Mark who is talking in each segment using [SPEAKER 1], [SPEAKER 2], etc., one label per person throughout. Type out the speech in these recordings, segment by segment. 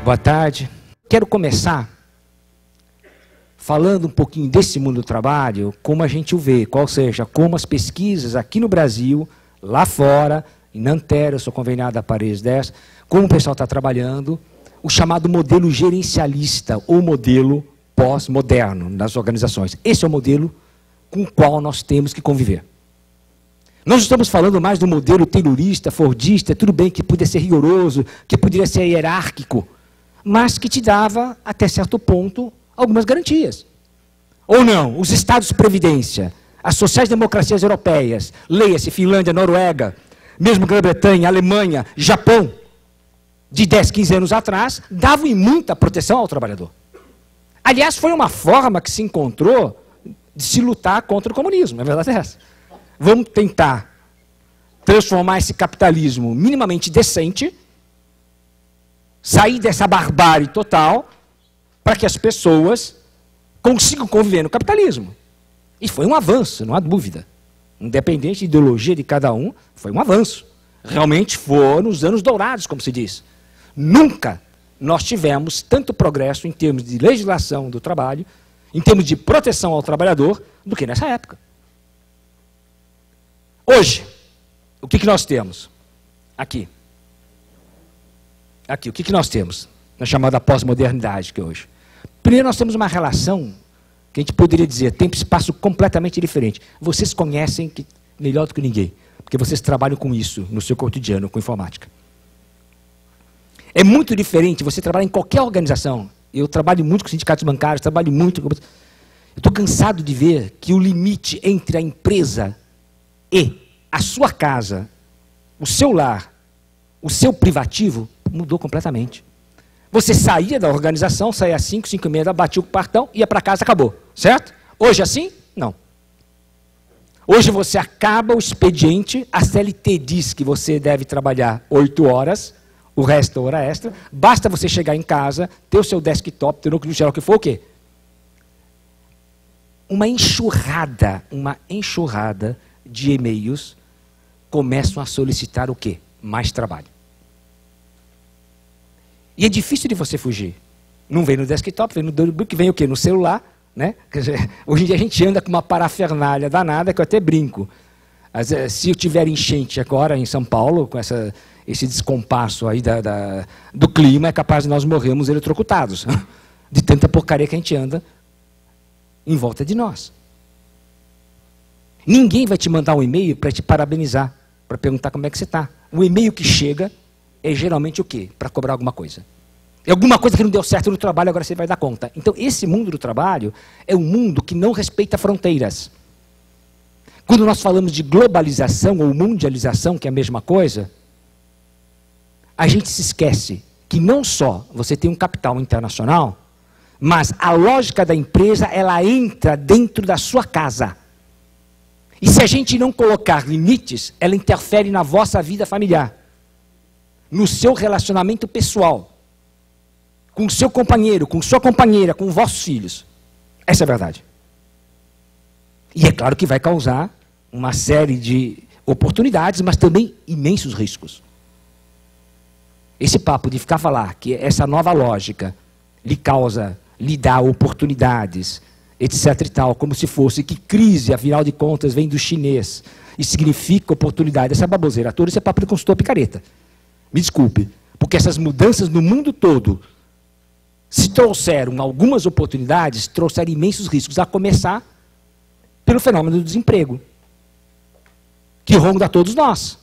[SPEAKER 1] Boa tarde. Quero começar falando um pouquinho desse mundo do trabalho, como a gente o vê, qual seja, como as pesquisas aqui no Brasil, lá fora, em Nanterre, eu sou conveniado da Paris 10, como o pessoal está trabalhando, o chamado modelo gerencialista, ou modelo pós-moderno nas organizações. Esse é o modelo com o qual nós temos que conviver. Nós estamos falando mais do modelo taylorista, fordista, tudo bem que podia ser rigoroso, que poderia ser hierárquico, mas que te dava, até certo ponto, algumas garantias. Ou não, os estados de previdência, as sociais-democracias europeias, leia-se Finlândia, Noruega, mesmo Grã-Bretanha, Alemanha, Japão, de 10, 15 anos atrás, davam muita proteção ao trabalhador. Aliás, foi uma forma que se encontrou de se lutar contra o comunismo, a verdade é essa. Vamos tentar transformar esse capitalismo minimamente decente, sair dessa barbárie total, para que as pessoas consigam conviver no capitalismo. E foi um avanço, não há dúvida. Independente da ideologia de cada um, foi um avanço. Realmente foram os anos dourados, como se diz. Nunca nós tivemos tanto progresso em termos de legislação do trabalho, em termos de proteção ao trabalhador, do que nessa época. Hoje, o que nós temos? Aqui, o que nós temos na chamada pós-modernidade que é hoje? Primeiro, nós temos uma relação que a gente poderia dizer, tempo e espaço completamente diferente. Vocês conhecem melhor do que ninguém, porque vocês trabalham com isso no seu cotidiano, com informática. É muito diferente, você trabalha em qualquer organização. Eu trabalho muito com sindicatos bancários, trabalho muito com... Eu estou cansado de ver que o limite entre a empresa e a sua casa, o seu lar, o seu privativo, mudou completamente. Você saía da organização, saía às 5, 5 e meia, batia o cartão, ia para casa, acabou. Certo? Hoje assim? Não. Hoje você acaba o expediente, a CLT diz que você deve trabalhar 8 horas, o resto é hora extra, basta você chegar em casa, ter o seu desktop, ter o núcleo geral, o que for o quê? Uma enxurrada de e-mails começam a solicitar o quê? Mais trabalho. E é difícil de você fugir. Não vem no desktop, vem no notebook, vem o quê? No celular, né? Quer dizer, hoje em dia a gente anda com uma parafernália danada que eu até brinco. Se eu tiver enchente agora em São Paulo, com esse descompasso aí do clima, é capaz de nós morrermos eletrocutados. De tanta porcaria que a gente anda em volta de nós. Ninguém vai te mandar um e-mail para te parabenizar, para perguntar como é que você está. O e-mail que chega é geralmente o quê? Para cobrar alguma coisa. É alguma coisa que não deu certo no trabalho, agora você vai dar conta. Então, esse mundo do trabalho é um mundo que não respeita fronteiras. Quando nós falamos de globalização ou mundialização, que é a mesma coisa, a gente se esquece que não só você tem um capital internacional, mas a lógica da empresa, ela entra dentro da sua casa. E se a gente não colocar limites, ela interfere na vossa vida familiar, no seu relacionamento pessoal, com o seu companheiro, com sua companheira, com vossos filhos. Essa é a verdade. E é claro que vai causar uma série de oportunidades, mas também imensos riscos. Esse papo de ficar falar que essa nova lógica lhe dá oportunidades, etc e tal, como se fosse que crise, afinal de contas, vem do chinês e significa oportunidade. Essa baboseira toda, esse é papo de consultor picareta. Me desculpe, porque essas mudanças no mundo todo, se trouxeram algumas oportunidades, trouxeram imensos riscos, a começar pelo fenômeno do desemprego, que ronda todos nós.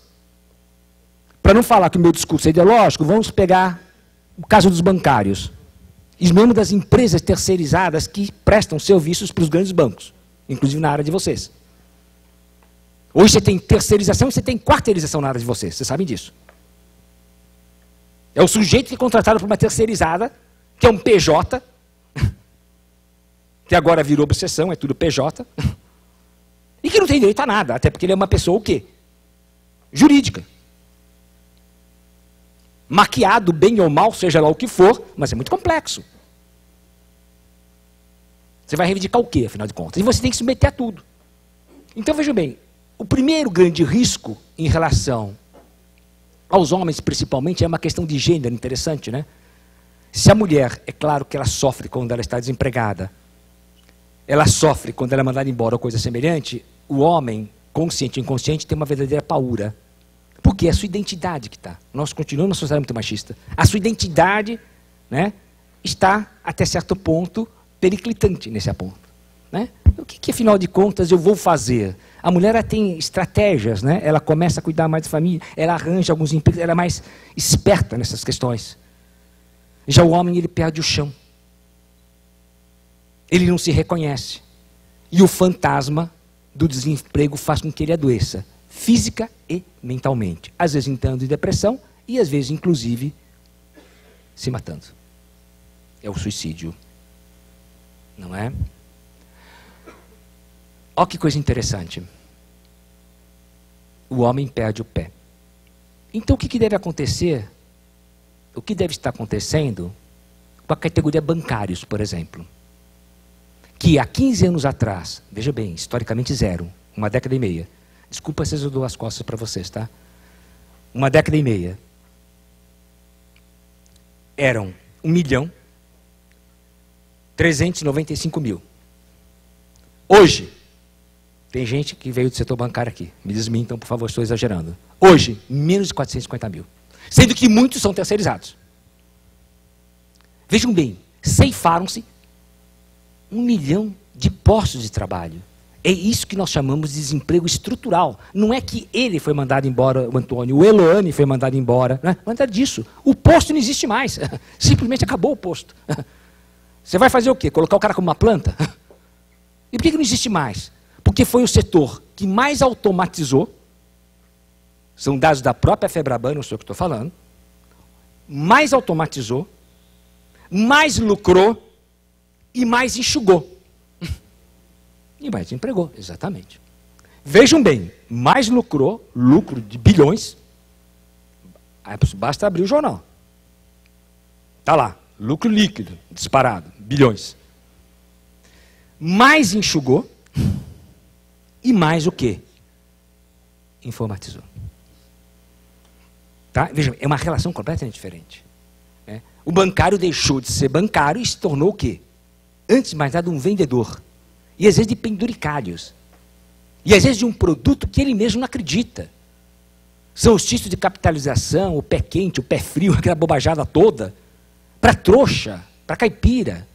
[SPEAKER 1] Para não falar que o meu discurso é ideológico, vamos pegar o caso dos bancários. E mesmo das empresas terceirizadas que prestam serviços para os grandes bancos, inclusive na área de vocês. Hoje você tem terceirização e você tem quarteirização na área de vocês, vocês sabem disso. É o sujeito que é contratado por uma terceirizada, que é um PJ, que agora virou obsessão, é tudo PJ, e que não tem direito a nada, até porque ele é uma pessoa o quê? Jurídica. Maquiado, bem ou mal, seja lá o que for, mas é muito complexo. Você vai reivindicar o quê, afinal de contas? E você tem que se submeter a tudo. Então, veja bem, o primeiro grande risco em relação aos homens, principalmente, é uma questão de gênero, interessante, né? Se a mulher, é claro que ela sofre quando ela está desempregada, ela sofre quando ela é mandada embora ou coisa semelhante, o homem, consciente e inconsciente, tem uma verdadeira paura. Porque é a sua identidade que está. Nós continuamos numa sociedade muito machista. A sua identidade, né, está, até certo ponto, periclitante nesse ponto. Né? O que, afinal de contas, eu vou fazer? A mulher ela tem estratégias, né? Ela começa a cuidar mais da família, ela arranja alguns empregos, ela é mais esperta nessas questões. Já o homem, ele perde o chão. Ele não se reconhece. E o fantasma do desemprego faz com que ele adoeça, física e mentalmente. Às vezes entrando em depressão e às vezes, inclusive, se matando. É o suicídio. Não é? Olha que coisa interessante. O homem perde o pé. Então o que deve acontecer? O que deve estar acontecendo com a categoria bancários, por exemplo? Que há 15 anos atrás, veja bem, historicamente zero, uma década e meia. Desculpa se eu dou as costas para vocês, tá? Uma década e meia. Eram 1.395.000. Hoje, tem gente que veio do setor bancário aqui. Me desmintam, por favor, estou exagerando. Hoje, menos de 450.000. Sendo que muitos são terceirizados. Vejam bem, ceifaram-se 1 milhão de postos de trabalho. É isso que nós chamamos de desemprego estrutural. Não é que ele foi mandado embora, o Antônio, o Eloane foi mandado embora. Não é nada disso. O posto não existe mais. Simplesmente acabou o posto. Você vai fazer o quê? Colocar o cara como uma planta? E por que não existe mais? Porque foi o setor que mais automatizou, são dados da própria Febraban, não sei o que estou falando, mais automatizou, mais lucrou e mais enxugou. E mais empregou, exatamente. Vejam bem, mais lucrou, lucro de bilhões, basta abrir o jornal. Está lá, lucro líquido, disparado, bilhões. Mais enxugou e mais o quê? Informatizou. Tá? Vejam, é uma relação completamente diferente. Né? O bancário deixou de ser bancário e se tornou o quê? Antes de mais nada, um vendedor. E às vezes de penduricalhos. E às vezes de um produto que ele mesmo não acredita. São os títulos de capitalização, o pé quente, o pé frio, aquela bobajada toda. Para trouxa, para caipira.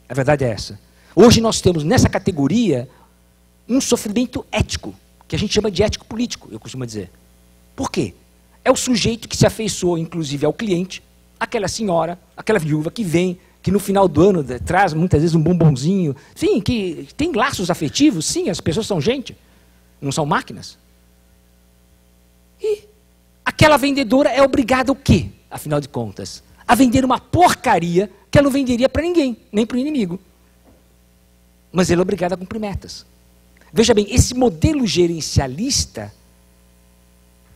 [SPEAKER 1] A verdade é essa. Hoje nós temos nessa categoria um sofrimento ético, que a gente chama de ético político, eu costumo dizer. Por quê? É o sujeito que se afeiçoou, inclusive, ao cliente, aquela senhora, aquela viúva que vem, que no final do ano traz muitas vezes um bombonzinho, sim, que tem laços afetivos, sim, as pessoas são gente, não são máquinas. E aquela vendedora é obrigada o quê, afinal de contas? A vender uma porcaria que ela não venderia para ninguém, nem para o inimigo. Mas ela é obrigada a cumprir metas. Veja bem, esse modelo gerencialista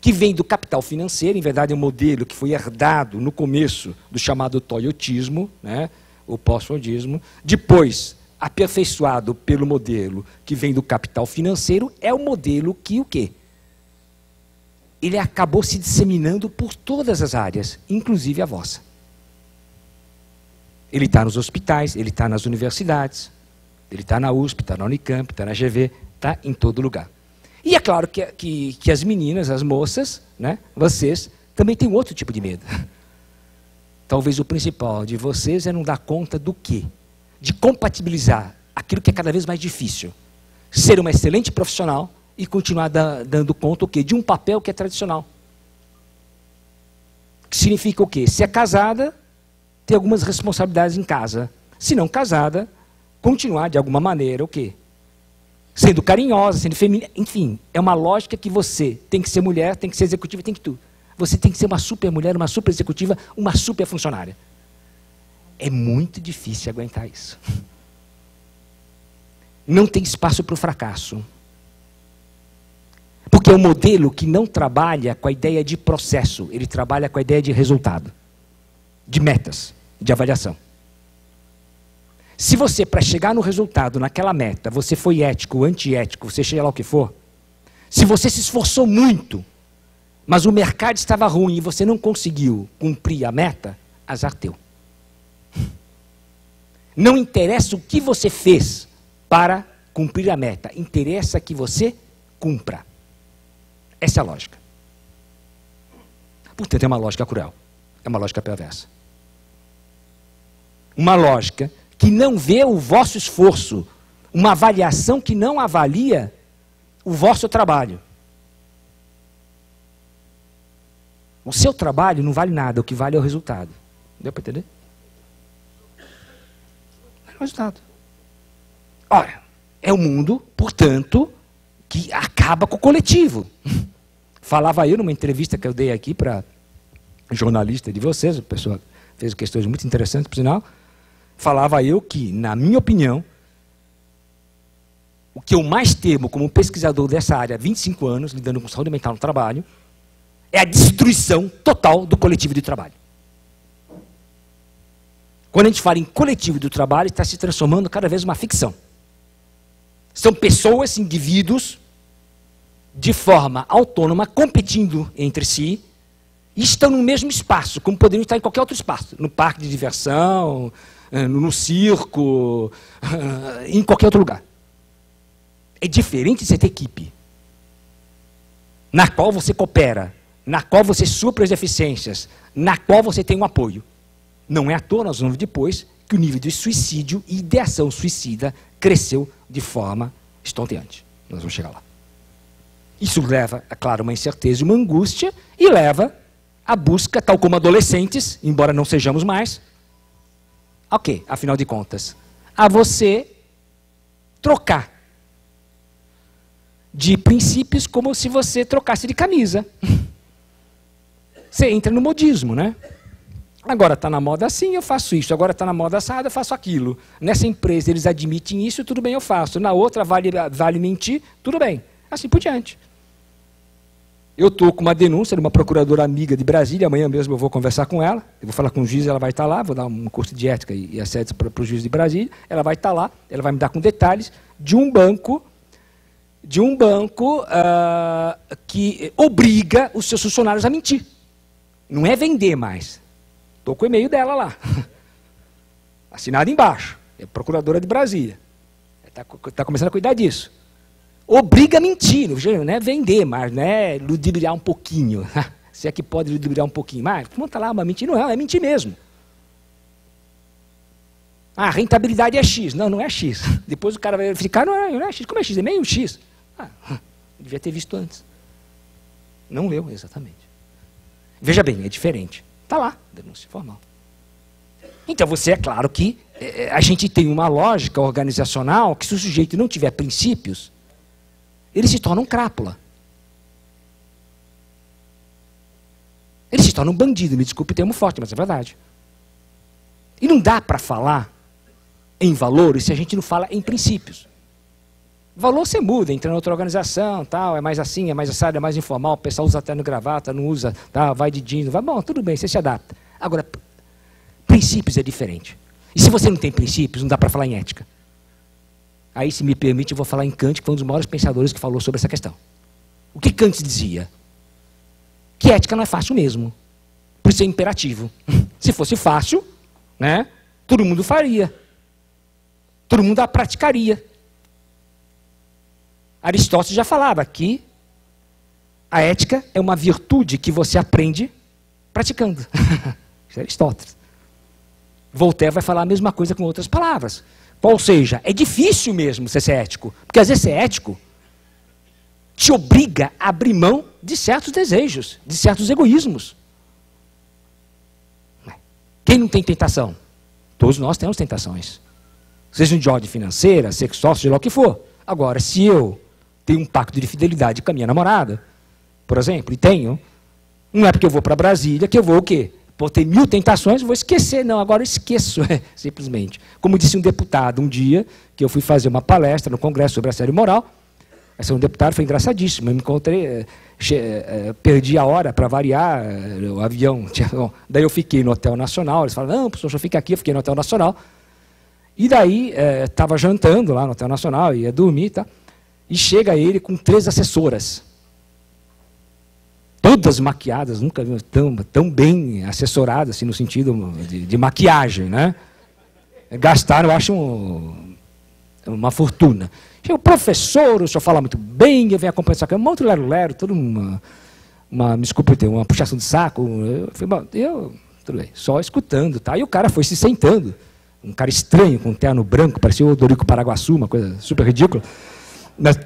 [SPEAKER 1] que vem do capital financeiro, em verdade é um modelo que foi herdado no começo do chamado toyotismo, né, o pós-fordismo, depois aperfeiçoado pelo modelo que vem do capital financeiro, é o modelo que o quê? Ele acabou se disseminando por todas as áreas, inclusive a vossa. Ele está nos hospitais, ele está nas universidades, ele está na USP, está na Unicamp, está na GV, está em todo lugar. E é claro que as meninas, as moças, né, vocês, também têm outro tipo de medo. Talvez o principal de vocês é não dar conta do quê? De compatibilizar aquilo que é cada vez mais difícil. Ser uma excelente profissional e continuar dando conta o quê? De um papel que é tradicional. Que significa o quê? Se é casada, ter algumas responsabilidades em casa. Se não casada, continuar de alguma maneira o quê? Sendo carinhosa, sendo feminina, enfim, é uma lógica que você tem que ser mulher, tem que ser executiva, tem que tudo. Você tem que ser uma super mulher, uma super executiva, uma super funcionária. É muito difícil aguentar isso. Não tem espaço para o fracasso. Porque é um modelo que não trabalha com a ideia de processo, ele trabalha com a ideia de resultado, de metas, de avaliação. Se você, para chegar no resultado, naquela meta, você foi ético, antiético, você chega lá o que for, se você se esforçou muito, mas o mercado estava ruim e você não conseguiu cumprir a meta, azar teu. Não interessa o que você fez para cumprir a meta, interessa que você cumpra. Essa é a lógica. Portanto, é uma lógica cruel, é uma lógica perversa. Uma lógica que não vê o vosso esforço, uma avaliação que não avalia o vosso trabalho. O seu trabalho não vale nada, o que vale é o resultado. Deu para entender? É o resultado. Ora, é o mundo, portanto, que acaba com o coletivo. Falava eu numa entrevista que eu dei aqui para jornalista de vocês, a pessoa fez questões muito interessantes, por sinal. Falava eu que, na minha opinião, o que eu mais temo como pesquisador dessa área há 25 anos, lidando com saúde mental no trabalho, é a destruição total do coletivo de trabalho. Quando a gente fala em coletivo do trabalho, está se transformando cada vez uma ficção. São pessoas, indivíduos, de forma autônoma, competindo entre si, e estão no mesmo espaço, como poderiam estar em qualquer outro espaço. No parque de diversão, no circo, em qualquer outro lugar. É diferente de você ter equipe, na qual você coopera, na qual você supra as deficiências, na qual você tem um apoio. Não é à toa, nós vamos ver depois, que o nível de suicídio e ideação suicida cresceu de forma estonteante. Nós vamos chegar lá. Isso leva, é claro, uma incerteza e uma angústia, e leva à busca, tal como adolescentes, embora não sejamos mais, ok, afinal de contas, a você trocar de princípios como se você trocasse de camisa. Você entra no modismo, né? Agora está na moda assim, eu faço isso. Agora está na moda assada, eu faço aquilo. Nessa empresa eles admitem isso, tudo bem, eu faço. Na outra vale mentir, tudo bem. Assim por diante. Eu estou com uma denúncia de uma procuradora amiga de Brasília, amanhã mesmo eu vou conversar com ela, eu vou falar com o juiz, ela vai estar lá, vou dar um curso de ética e assédio para o juiz de Brasília, ela vai estar lá, ela vai me dar com detalhes de um banco que obriga os seus funcionários a mentir. Não é vender mais. Estou com o e-mail dela lá. Assinado embaixo. É procuradora de Brasília. Está começando a cuidar disso. Obriga a mentir. Não é vender, mas né, ludibriar um pouquinho. Se é que pode ludibriar um pouquinho mais. Monta lá uma mentira. Não, é mentir mesmo. A rentabilidade é X. Não, não é X. Depois o cara vai verificar, não é X. Como é X? É meio X. Devia ter visto antes. Não leu, exatamente. Veja bem, é diferente. Está lá, denúncia formal. Então, você, é claro que a gente tem uma lógica organizacional que se o sujeito não tiver princípios, ele se torna um crápula. Ele se torna um bandido, me desculpe o termo forte, mas é verdade. E não dá para falar em valores se a gente não fala em princípios. Valor você muda, entra em outra organização, tal, é mais assim, é mais assado, é mais informal, o pessoal usa terno e gravata, não usa, tal, vai de jeans, vai, bom, tudo bem, você se adapta. Agora, princípios é diferente. E se você não tem princípios, não dá para falar em ética. Aí, se me permite, eu vou falar em Kant, que foi um dos maiores pensadores que falou sobre essa questão. O que Kant dizia? Que ética não é fácil mesmo. Por isso é imperativo. Se fosse fácil, né, todo mundo faria. Todo mundo a praticaria. Aristóteles já falava que a ética é uma virtude que você aprende praticando. Isso é Aristóteles. Voltaire vai falar a mesma coisa com outras palavras. Ou seja, é difícil mesmo você ser ético. Porque às vezes ser ético te obriga a abrir mão de certos desejos, de certos egoísmos. Quem não tem tentação? Todos nós temos tentações. Seja de ordem financeira, sexual, seja lá o que for. Agora, se eu tenho um pacto de fidelidade com a minha namorada, por exemplo, e tenho, não é porque eu vou para Brasília que eu vou o quê? Por ter 1000 tentações, vou esquecer. Não, agora eu esqueço, simplesmente. Como disse um deputado um dia, que eu fui fazer uma palestra no Congresso sobre assédio moral, esse um deputado foi engraçadíssimo, eu me encontrei, perdi a hora para variar, o avião, daí eu fiquei no Hotel Nacional, eles falaram, não, professor, fica aqui, eu fiquei no Hotel Nacional, e daí estava jantando lá no Hotel Nacional, ia dormir, tá? E chega ele com 3 assessoras, todas maquiadas, nunca vi tão bem assessoradas, assim, no sentido de maquiagem, né? Gastaram, eu acho, uma fortuna. Chega o professor, o senhor fala muito bem, eu venho acompanhar isso aqui, um monte de lero-lero, toda me desculpe, uma puxação de saco. Eu falei, bom, tudo bem, só escutando, tá? E o cara foi se sentando, um cara estranho, com um terno branco, parecia o Odorico Paraguaçu, uma coisa super ridícula. Mas,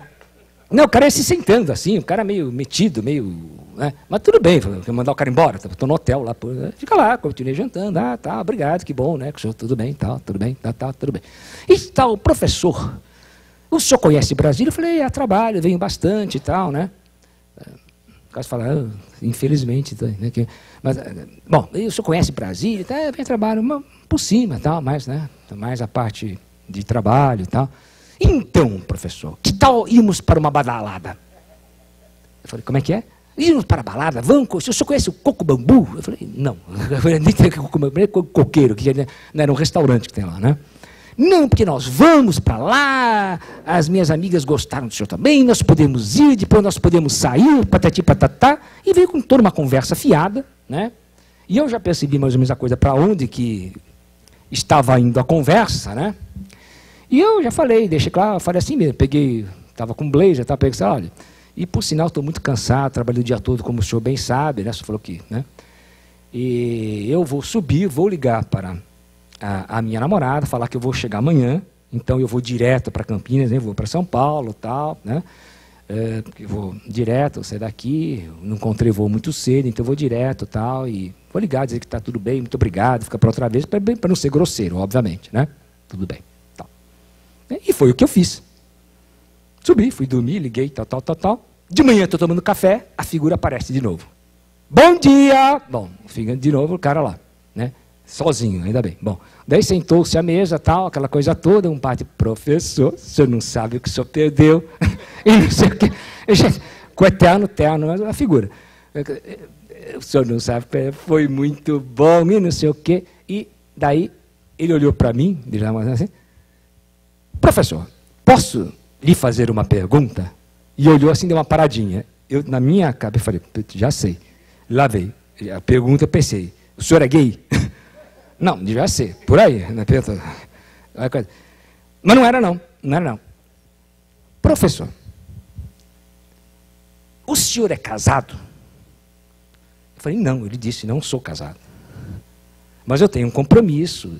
[SPEAKER 1] não, o cara ia se sentando assim, o cara meio metido, né? Mas tudo bem, vou mandar o cara embora, estou no hotel lá, fica lá, continuei jantando, tá, obrigado, que bom, né? Tudo bem, tudo bem, tudo bem. E tal, professor, o senhor conhece Brasília? Eu falei, trabalho, venho bastante e tal, né? O cara fala, infelizmente, né? Mas, bom, o senhor conhece Brasília? Vem trabalho por cima, tal, mais, né? Mais a parte de trabalho e tal. Então, professor, que tal irmos para uma badalada? Eu falei, como é que é? Irmos para a balada, vamos, o senhor conhece o Coco Bambu? Eu falei, não, nem tem Coco Bambu, nem coqueiro, que não era um restaurante que tem lá, né? Não, porque nós vamos para lá, as minhas amigas gostaram do senhor também, nós podemos ir, depois nós podemos sair, patati patatá, e veio com toda uma conversa fiada, né? E eu já percebi mais ou menos a coisa para onde que estava indo a conversa, né? E eu já falei, deixei claro, falei assim mesmo, estava com blazer, peguei assim, olha, e por sinal estou muito cansado, trabalhei o dia todo, como o senhor bem sabe, né? O senhor falou que, né? E eu vou subir, vou ligar para a minha namorada, falar que eu vou chegar amanhã, então eu vou direto para Campinas, né? Vou para São Paulo, tal, né? Eu vou direto, sair daqui, não encontrei voo muito cedo, então eu vou direto, tal, e vou ligar, dizer que está tudo bem, muito obrigado, fica para outra vez, para não ser grosseiro, obviamente, né? Tudo bem. E foi o que eu fiz. Subi, fui dormir, liguei, tal. De manhã estou tomando café, a figura aparece de novo. Bom dia! Bom, fica de novo o cara lá, né? Sozinho, ainda bem. Bom, daí sentou-se à mesa, tal, aquela coisa toda, um parte, professor, o senhor não sabe o que o senhor perdeu. E não sei o quê. Com eterno, mas a figura. O senhor não sabe, foi muito bom, e não sei o quê. E daí ele olhou para mim, assim, professor, posso lhe fazer uma pergunta? E olhou assim, deu uma paradinha. Eu, na minha cabeça, falei, já sei. Lá veio. A pergunta, eu pensei, o senhor é gay? Não, já sei. Por aí. Mas não era não. Professor, o senhor é casado? Eu falei, não. Ele disse, não sou casado. Mas eu tenho um compromisso.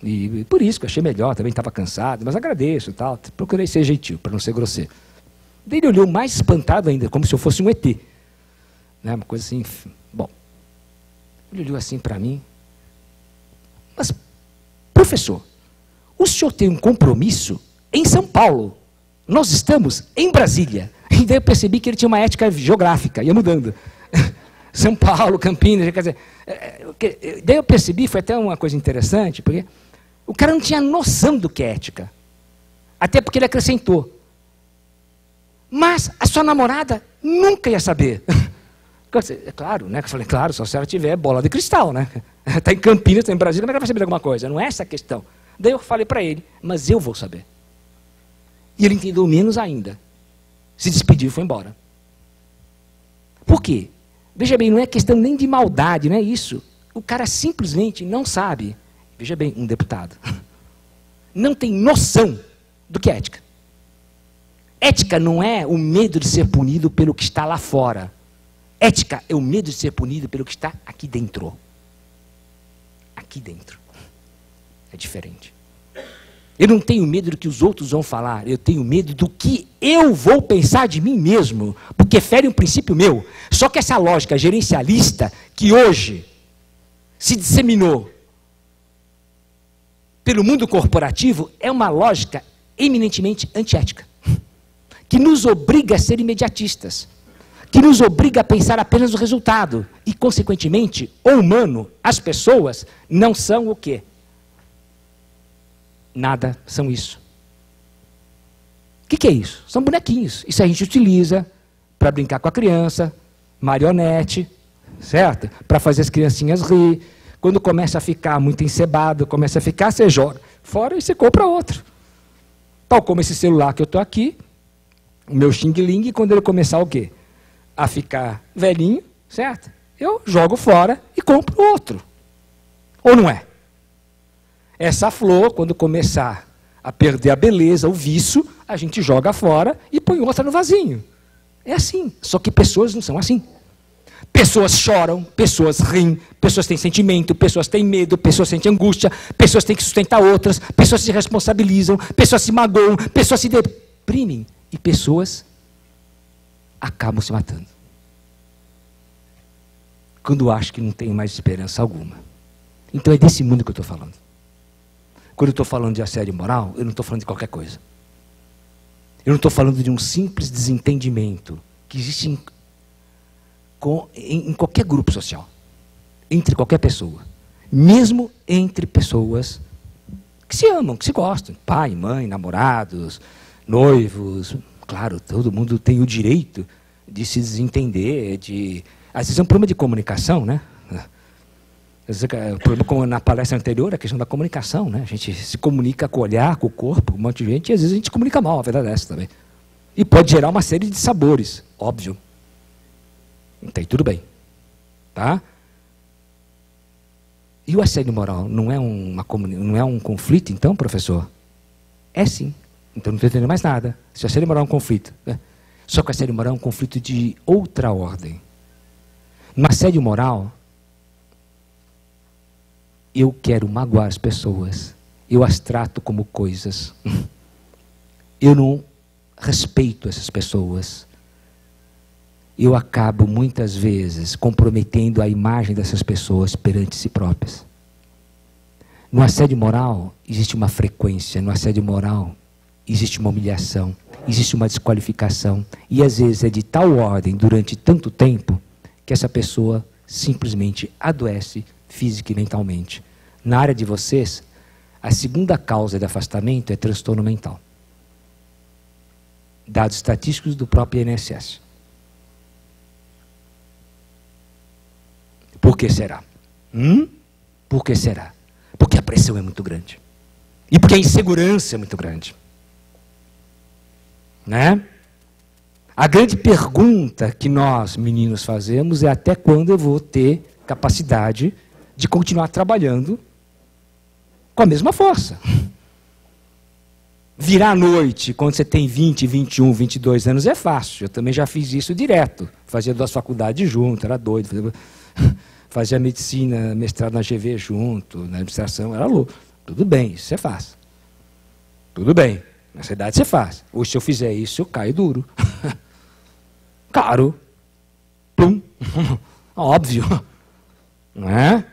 [SPEAKER 1] E por isso que eu achei melhor, também estava cansado, mas agradeço e tal. Procurei ser gentil, para não ser grosseiro. Daí ele olhou mais espantado ainda, como se eu fosse um ET. Né? Uma coisa assim, bom. Ele olhou assim para mim. Mas, professor, o senhor tem um compromisso em São Paulo. Nós estamos em Brasília. E daí eu percebi que ele tinha uma ética geográfica, ia mudando. São Paulo, Campinas, quer dizer... Daí eu percebi, foi até uma coisa interessante, porque o cara não tinha noção do que é ética. Até porque ele acrescentou. Mas a sua namorada nunca ia saber. É claro, né? Eu falei, claro, só se ela tiver bola de cristal, né? Está em Campinas, está em Brasília, mas ela vai saber de alguma coisa. Não é essa a questão. Daí eu falei para ele, mas eu vou saber. E ele entendeu menos ainda. Se despediu e foi embora. Por quê? Veja bem, não é questão nem de maldade, não é isso. O cara simplesmente não sabe. Veja bem, um deputado não tem noção do que é ética. Ética não é o medo de ser punido pelo que está lá fora. Ética é o medo de ser punido pelo que está aqui dentro. Aqui dentro. É diferente. Eu não tenho medo do que os outros vão falar, eu tenho medo do que eu vou pensar de mim mesmo, porque fere um princípio meu. Só que essa lógica gerencialista, que hoje se disseminou pelo mundo corporativo, é uma lógica eminentemente antiética, que nos obriga a ser imediatistas, que nos obriga a pensar apenas no resultado, e, consequentemente, o humano, as pessoas, não são o quê? Nada, são isso. O que é isso? São bonequinhos. Isso a gente utiliza para brincar com a criança, marionete, certo? Para fazer as criancinhas rir. Quando começa a ficar muito encebado, começa a ficar, você joga fora e você compra outro. Tal como esse celular que eu estou aqui, o meu Xing Ling, quando ele começar o quê? A ficar velhinho, certo? Eu jogo fora e compro outro. Ou não é? Essa flor, quando começar a perder a beleza, o vício, a gente joga fora e põe outra no vasinho. É assim. Só que pessoas não são assim. Pessoas choram, pessoas riem, pessoas têm sentimento, pessoas têm medo, pessoas sentem angústia, pessoas têm que sustentar outras, pessoas se responsabilizam, pessoas se magoam, pessoas se deprimem e pessoas acabam se matando. Quando acham que não tem mais esperança alguma. Então é desse mundo que eu estou falando. Quando eu estou falando de assédio moral, eu não estou falando de qualquer coisa. Eu não estou falando de um simples desentendimento que existe em qualquer grupo social, entre qualquer pessoa, mesmo entre pessoas que se amam, que se gostam, pai, mãe, namorados, noivos. Claro, todo mundo tem o direito de se desentender, às vezes é um problema de comunicação, né? Às vezes, o problema, como na palestra anterior, a questão da comunicação, né? A gente se comunica com o olhar, com o corpo, com um monte de gente, e às vezes a gente comunica mal, a verdade é essa também. E pode gerar uma série de sabores, óbvio. Então, tudo bem. Tá? E o assédio moral não é um conflito, então, professor? É sim. Então não estou entendendo mais nada. Se o assédio moral é um conflito. Né? Só que o assédio moral é um conflito de outra ordem. No assédio moral, eu quero magoar as pessoas. Eu as trato como coisas. Eu não respeito essas pessoas. Eu acabo, muitas vezes, comprometendo a imagem dessas pessoas perante si próprias. No assédio moral, existe uma frequência. No assédio moral, existe uma humilhação. Existe uma desqualificação. E, às vezes, é de tal ordem, durante tanto tempo, que essa pessoa simplesmente adoece física e mentalmente. Na área de vocês, a segunda causa de afastamento é transtorno mental. Dados estatísticos do próprio INSS. Por que será? Por que será? Porque a pressão é muito grande. E porque a insegurança é muito grande. Né? A grande pergunta que nós, meninos, fazemos é até quando eu vou ter capacidade de continuar trabalhando com a mesma força. Virar à noite, quando você tem 20, 21, 22 anos, é fácil. Eu também já fiz isso direto. Fazia 2 faculdades junto, era doido. Fazia medicina, mestrado na GV junto, na administração, era louco. Tudo bem, isso você faz. Tudo bem, nessa idade você faz. Hoje, se eu fizer isso, eu caio duro. Caro. Plum. Óbvio. Não é?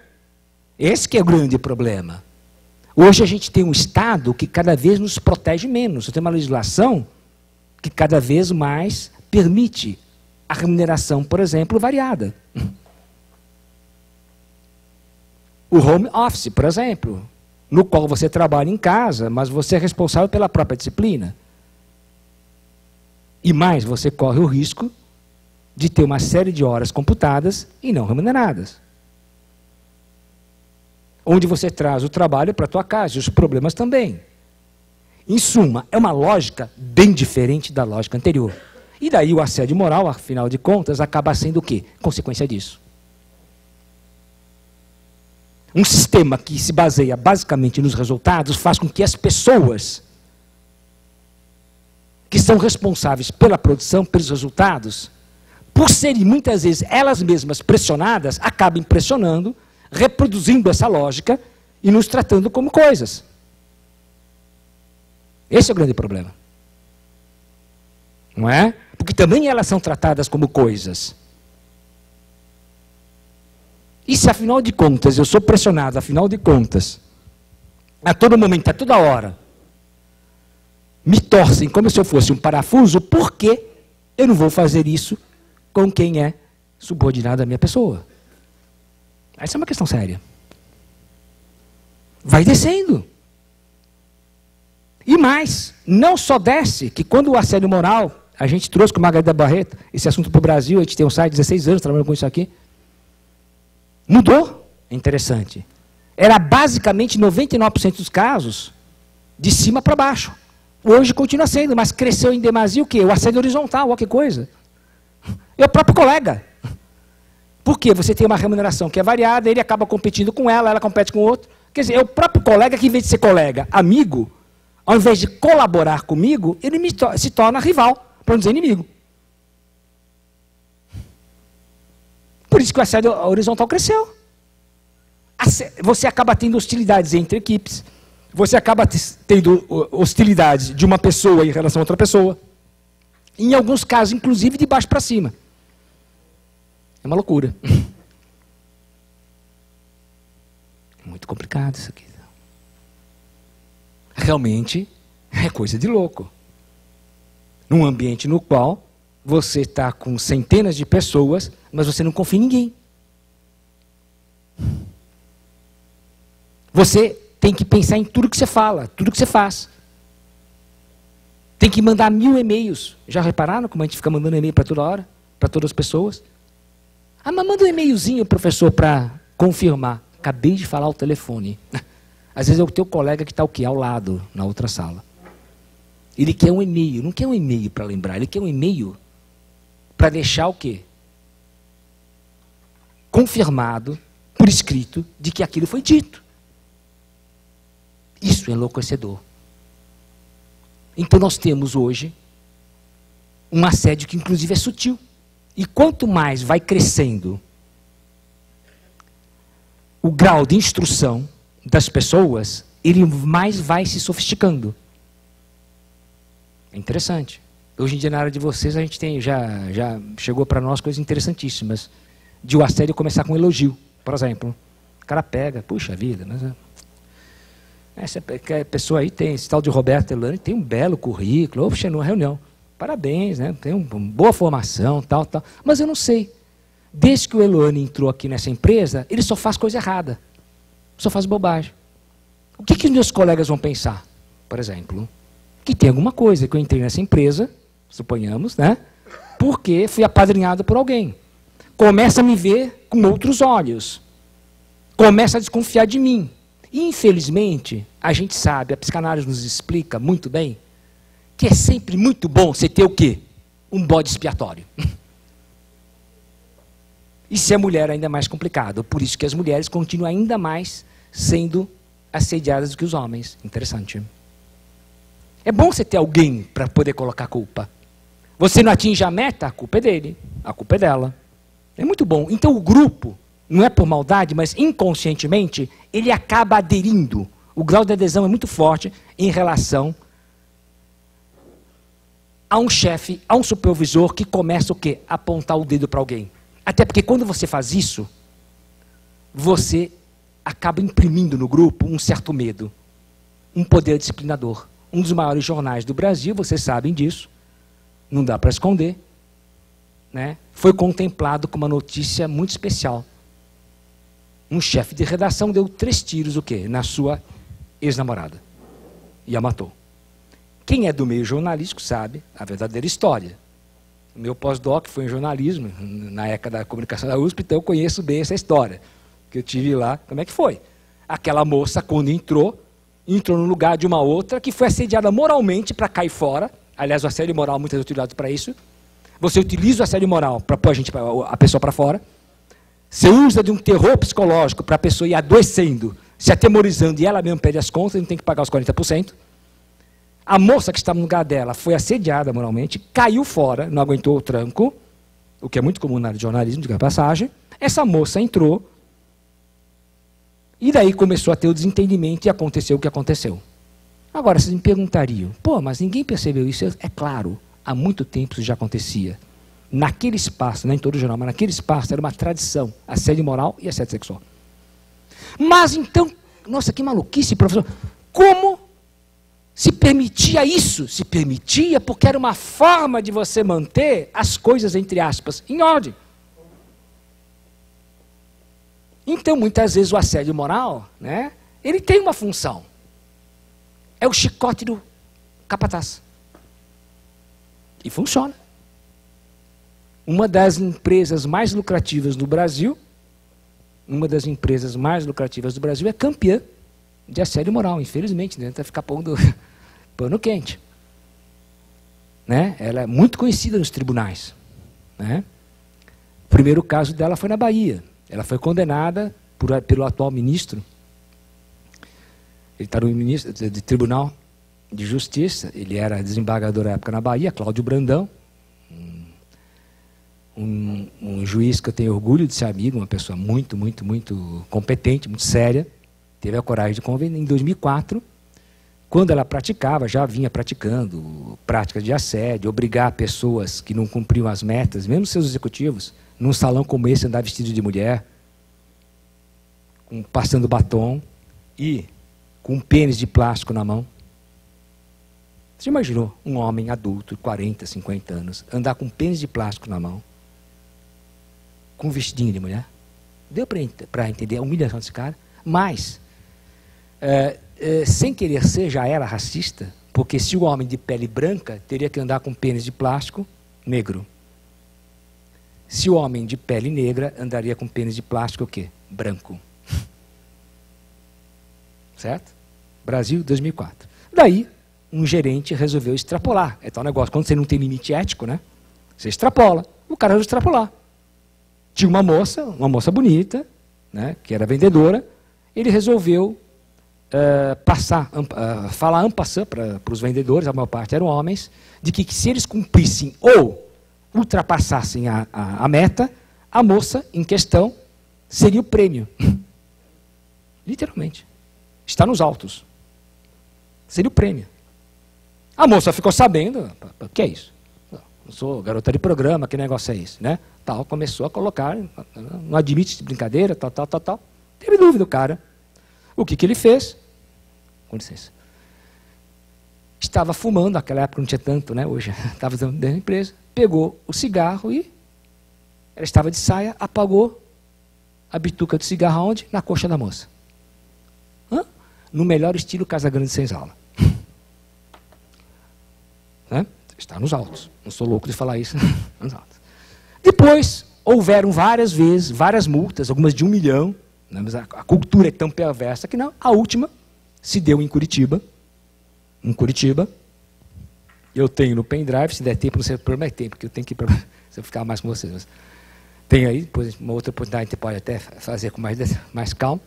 [SPEAKER 1] Esse que é o grande problema. Hoje a gente tem um Estado que cada vez nos protege menos. Tem uma legislação que cada vez mais permite a remuneração, por exemplo, variada. O home office, por exemplo, no qual você trabalha em casa, mas você é responsável pela própria disciplina. E mais, você corre o risco de ter uma série de horas computadas e não remuneradas. Onde você traz o trabalho para a tua casa, e os problemas também. Em suma, é uma lógica bem diferente da lógica anterior. E daí o assédio moral, afinal de contas, acaba sendo o quê? Consequência disso. Um sistema que se baseia basicamente nos resultados faz com que as pessoas que são responsáveis pela produção, pelos resultados, por serem muitas vezes elas mesmas pressionadas, acabem pressionando, reproduzindo essa lógica e nos tratando como coisas. Esse é o grande problema. Não é? Porque também elas são tratadas como coisas. E se, afinal de contas, eu sou pressionado, afinal de contas, a todo momento, a toda hora, me torcem como se eu fosse um parafuso, por que eu não vou fazer isso com quem é subordinado à minha pessoa? Essa é uma questão séria. Vai descendo. E mais, não só desce, que quando o assédio moral, a gente trouxe com Margarida Barreto esse assunto para o Brasil, a gente tem um site de 16 anos trabalhando com isso aqui. Mudou? É interessante. Era basicamente 99% dos casos de cima para baixo. Hoje continua sendo, mas cresceu em demasia o quê? O assédio horizontal, olha que coisa. É o próprio colega. Por quê? Você tem uma remuneração que é variada, ele acaba competindo com ela compete com o outro. Quer dizer, é o próprio colega que, em vez de ser colega, amigo, ao invés de colaborar comigo, ele se torna rival, para não dizer inimigo. Por isso que o assédio horizontal cresceu. Você acaba tendo hostilidades entre equipes. Você acaba tendo hostilidades de uma pessoa em relação a outra pessoa. Em alguns casos, inclusive, de baixo para cima. É uma loucura. Muito complicado isso aqui. Realmente é coisa de louco. Num ambiente no qual você está com centenas de pessoas, mas você não confia em ninguém. Você tem que pensar em tudo que você fala, tudo que você faz. Tem que mandar 1000 e-mails. Já repararam como a gente fica mandando e-mail para toda hora? Para todas as pessoas? Ah, mas manda um e-mailzinho, professor, para confirmar. Acabei de falar o telefone. Às vezes é o teu colega que está o quê? Ao lado, na outra sala. Ele quer um e-mail. Não quer um e-mail para lembrar. Ele quer um e-mail para deixar o quê? Confirmado, por escrito, de que aquilo foi dito. Isso é enlouquecedor. Então nós temos hoje um assédio que inclusive é sutil. E quanto mais vai crescendo o grau de instrução das pessoas, ele mais vai se sofisticando. É interessante. Hoje em dia, na área de vocês, a gente tem, já chegou para nós coisas interessantíssimas. De o assédio começar com um elogio, por exemplo. O cara pega, puxa vida, mas essa pessoa aí tem, esse tal de Roberto Elane, tem um belo currículo, ou numa reunião. Parabéns, né? Tem uma boa formação, tal. Mas eu não sei. Desde que o Elane entrou aqui nessa empresa, ele só faz coisa errada. Só faz bobagem. O que os meus colegas vão pensar? Por exemplo, que tem alguma coisa que eu entrei nessa empresa, suponhamos, né? Porque fui apadrinhado por alguém. Começa a me ver com outros olhos. Começa a desconfiar de mim. E, infelizmente, a gente sabe, a psicanálise nos explica muito bem, que é sempre muito bom você ter o quê? Um bode expiatório. E se é mulher, ainda mais complicado. Por isso que as mulheres continuam ainda mais sendo assediadas do que os homens. Interessante. É bom você ter alguém para poder colocar a culpa. Você não atinge a meta, a culpa é dele, a culpa é dela. É muito bom. Então o grupo, não é por maldade, mas inconscientemente, ele acaba aderindo. O grau de adesão é muito forte em relação a um chefe, a um supervisor que começa o quê? A apontar o dedo para alguém. Até porque quando você faz isso, você acaba imprimindo no grupo um certo medo, um poder disciplinador. Um dos maiores jornais do Brasil, vocês sabem disso, não dá para esconder, né? Foi contemplado com uma notícia muito especial. Um chefe de redação deu 3 tiros, o quê? Na sua ex-namorada. E a matou. Quem é do meio jornalístico sabe a verdadeira história. O meu pós-doc foi em jornalismo, na época da comunicação da USP, então eu conheço bem essa história. Que eu tive lá, como é que foi? Aquela moça, quando entrou no lugar de uma outra que foi assediada moralmente para cair fora. Aliás, o assédio moral muitas vezes é utilizado para isso. Você utiliza o assédio moral para pôr a pessoa para fora. Você usa de um terror psicológico para a pessoa ir adoecendo, se atemorizando, e ela mesmo pede as contas, não tem que pagar os 40%. A moça que estava no lugar dela foi assediada moralmente, caiu fora, não aguentou o tranco, o que é muito comum na área de jornalismo, de passagem. Essa moça entrou, e daí começou a ter o desentendimento e aconteceu o que aconteceu. Agora, vocês me perguntariam, pô, mas ninguém percebeu isso? É claro, há muito tempo isso já acontecia. Naquele espaço, não em todo o jornal, mas naquele espaço era uma tradição, assédio moral e assédio sexual. Mas então, nossa, que maluquice, professor. Como se permitia isso? Se permitia porque era uma forma de você manter as coisas, entre aspas, em ordem. Então, muitas vezes, o assédio moral, né, ele tem uma função. É o chicote do capataz. E funciona. Uma das empresas mais lucrativas do Brasil, é campeã de assédio moral, infelizmente, né, ficar pondo pano quente. Né? Ela é muito conhecida nos tribunais. Né? O primeiro caso dela foi na Bahia. Ela foi condenada pelo atual ministro Ele está no ministro de Tribunal de Justiça, ele era desembargador à época na Bahia, Cláudio Brandão, um juiz que eu tenho orgulho de ser amigo, uma pessoa muito competente, muito séria, teve a coragem de convencer em 2004, quando ela praticava, já vinha praticando práticas de assédio, obrigar pessoas que não cumpriam as metas, mesmo seus executivos, num salão como esse, andar vestido de mulher, passando batom e com um pênis de plástico na mão. Você imaginou um homem adulto, 40, 50 anos, andar com um pênis de plástico na mão, com um vestidinho de mulher? Deu para entender a humilhação desse cara? Mas, sem querer ser, já era racista, porque se o homem de pele branca teria que andar com pênis de plástico negro. Se o homem de pele negra andaria com pênis de plástico o quê? Branco. Certo? Brasil, 2004. Daí, um gerente resolveu extrapolar. É tal negócio, quando você não tem limite ético, né? Você extrapola. O cara resolveu extrapolar. Tinha uma moça bonita, né, que era vendedora, ele resolveu falar en passant para os vendedores, a maior parte eram homens, de que se eles cumprissem ou ultrapassassem a meta, a moça em questão seria o prêmio. Literalmente. Está nos autos. Seria o prêmio. A moça ficou sabendo, o que é isso? Eu sou garota de programa, que negócio é esse? Né? Tal, começou a colocar, não admite brincadeira, tal. Teve dúvida o cara. O que ele fez? Com licença. Estava fumando, naquela época não tinha tanto, né? Hoje estava dentro da empresa, pegou o cigarro e ela estava de saia, apagou a bituca do cigarro onde? Na coxa da moça. No melhor estilo Casagrande Senzala. Né? Está nos autos. Não sou louco de falar isso. Nos autos. Depois, houveram várias vezes, várias multas, algumas de 1 milhão. Né? Mas a cultura é tão perversa que não. A última se deu em Curitiba. Em Curitiba. Eu tenho no pendrive, se der tempo, não sei por mais tempo, porque eu tenho que ir para... Se eu ficar mais com vocês. Mas tem aí, depois uma outra oportunidade a gente pode até fazer com mais calma.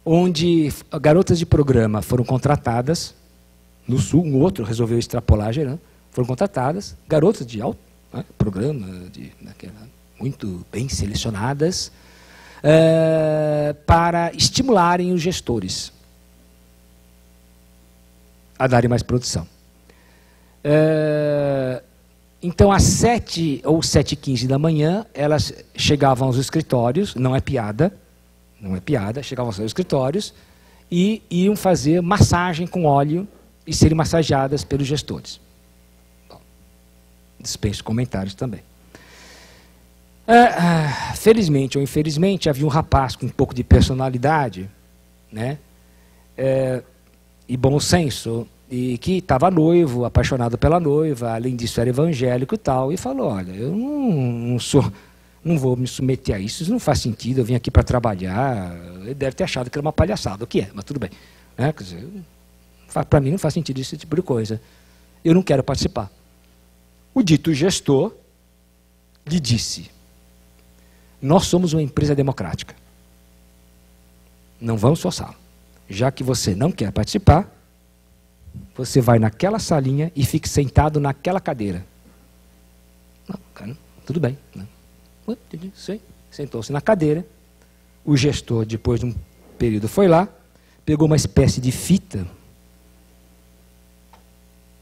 [SPEAKER 1] Onde garotas de programa foram contratadas, no Sul, um outro resolveu extrapolar, gerando, foram contratadas, garotas de alto programa, muito bem selecionadas, para estimularem os gestores a darem mais produção. Então, às 7 ou 7h15 da manhã, elas chegavam aos escritórios, não é piada, chegavam aos escritórios e iam fazer massagem com óleo e serem massageadas pelos gestores. Bom, dispenso comentários também. Felizmente ou infelizmente, havia um rapaz com um pouco de personalidade, né, e bom senso, e que estava noivo, apaixonado pela noiva, além disso era evangélico e tal, e falou, olha, eu não vou me submeter a isso não faz sentido, eu vim aqui para trabalhar, ele deve ter achado que era uma palhaçada, o que é, mas tudo bem. Né? Quer dizer, para mim não faz sentido esse tipo de coisa, eu não quero participar. O dito gestor lhe disse, nós somos uma empresa democrática, não vamos forçá-lo, já que você não quer participar, você vai naquela salinha e fique sentado naquela cadeira. Não, cara, tudo bem. Né? Sentou-se na cadeira. O gestor, depois de um período, foi lá, pegou uma espécie de fita,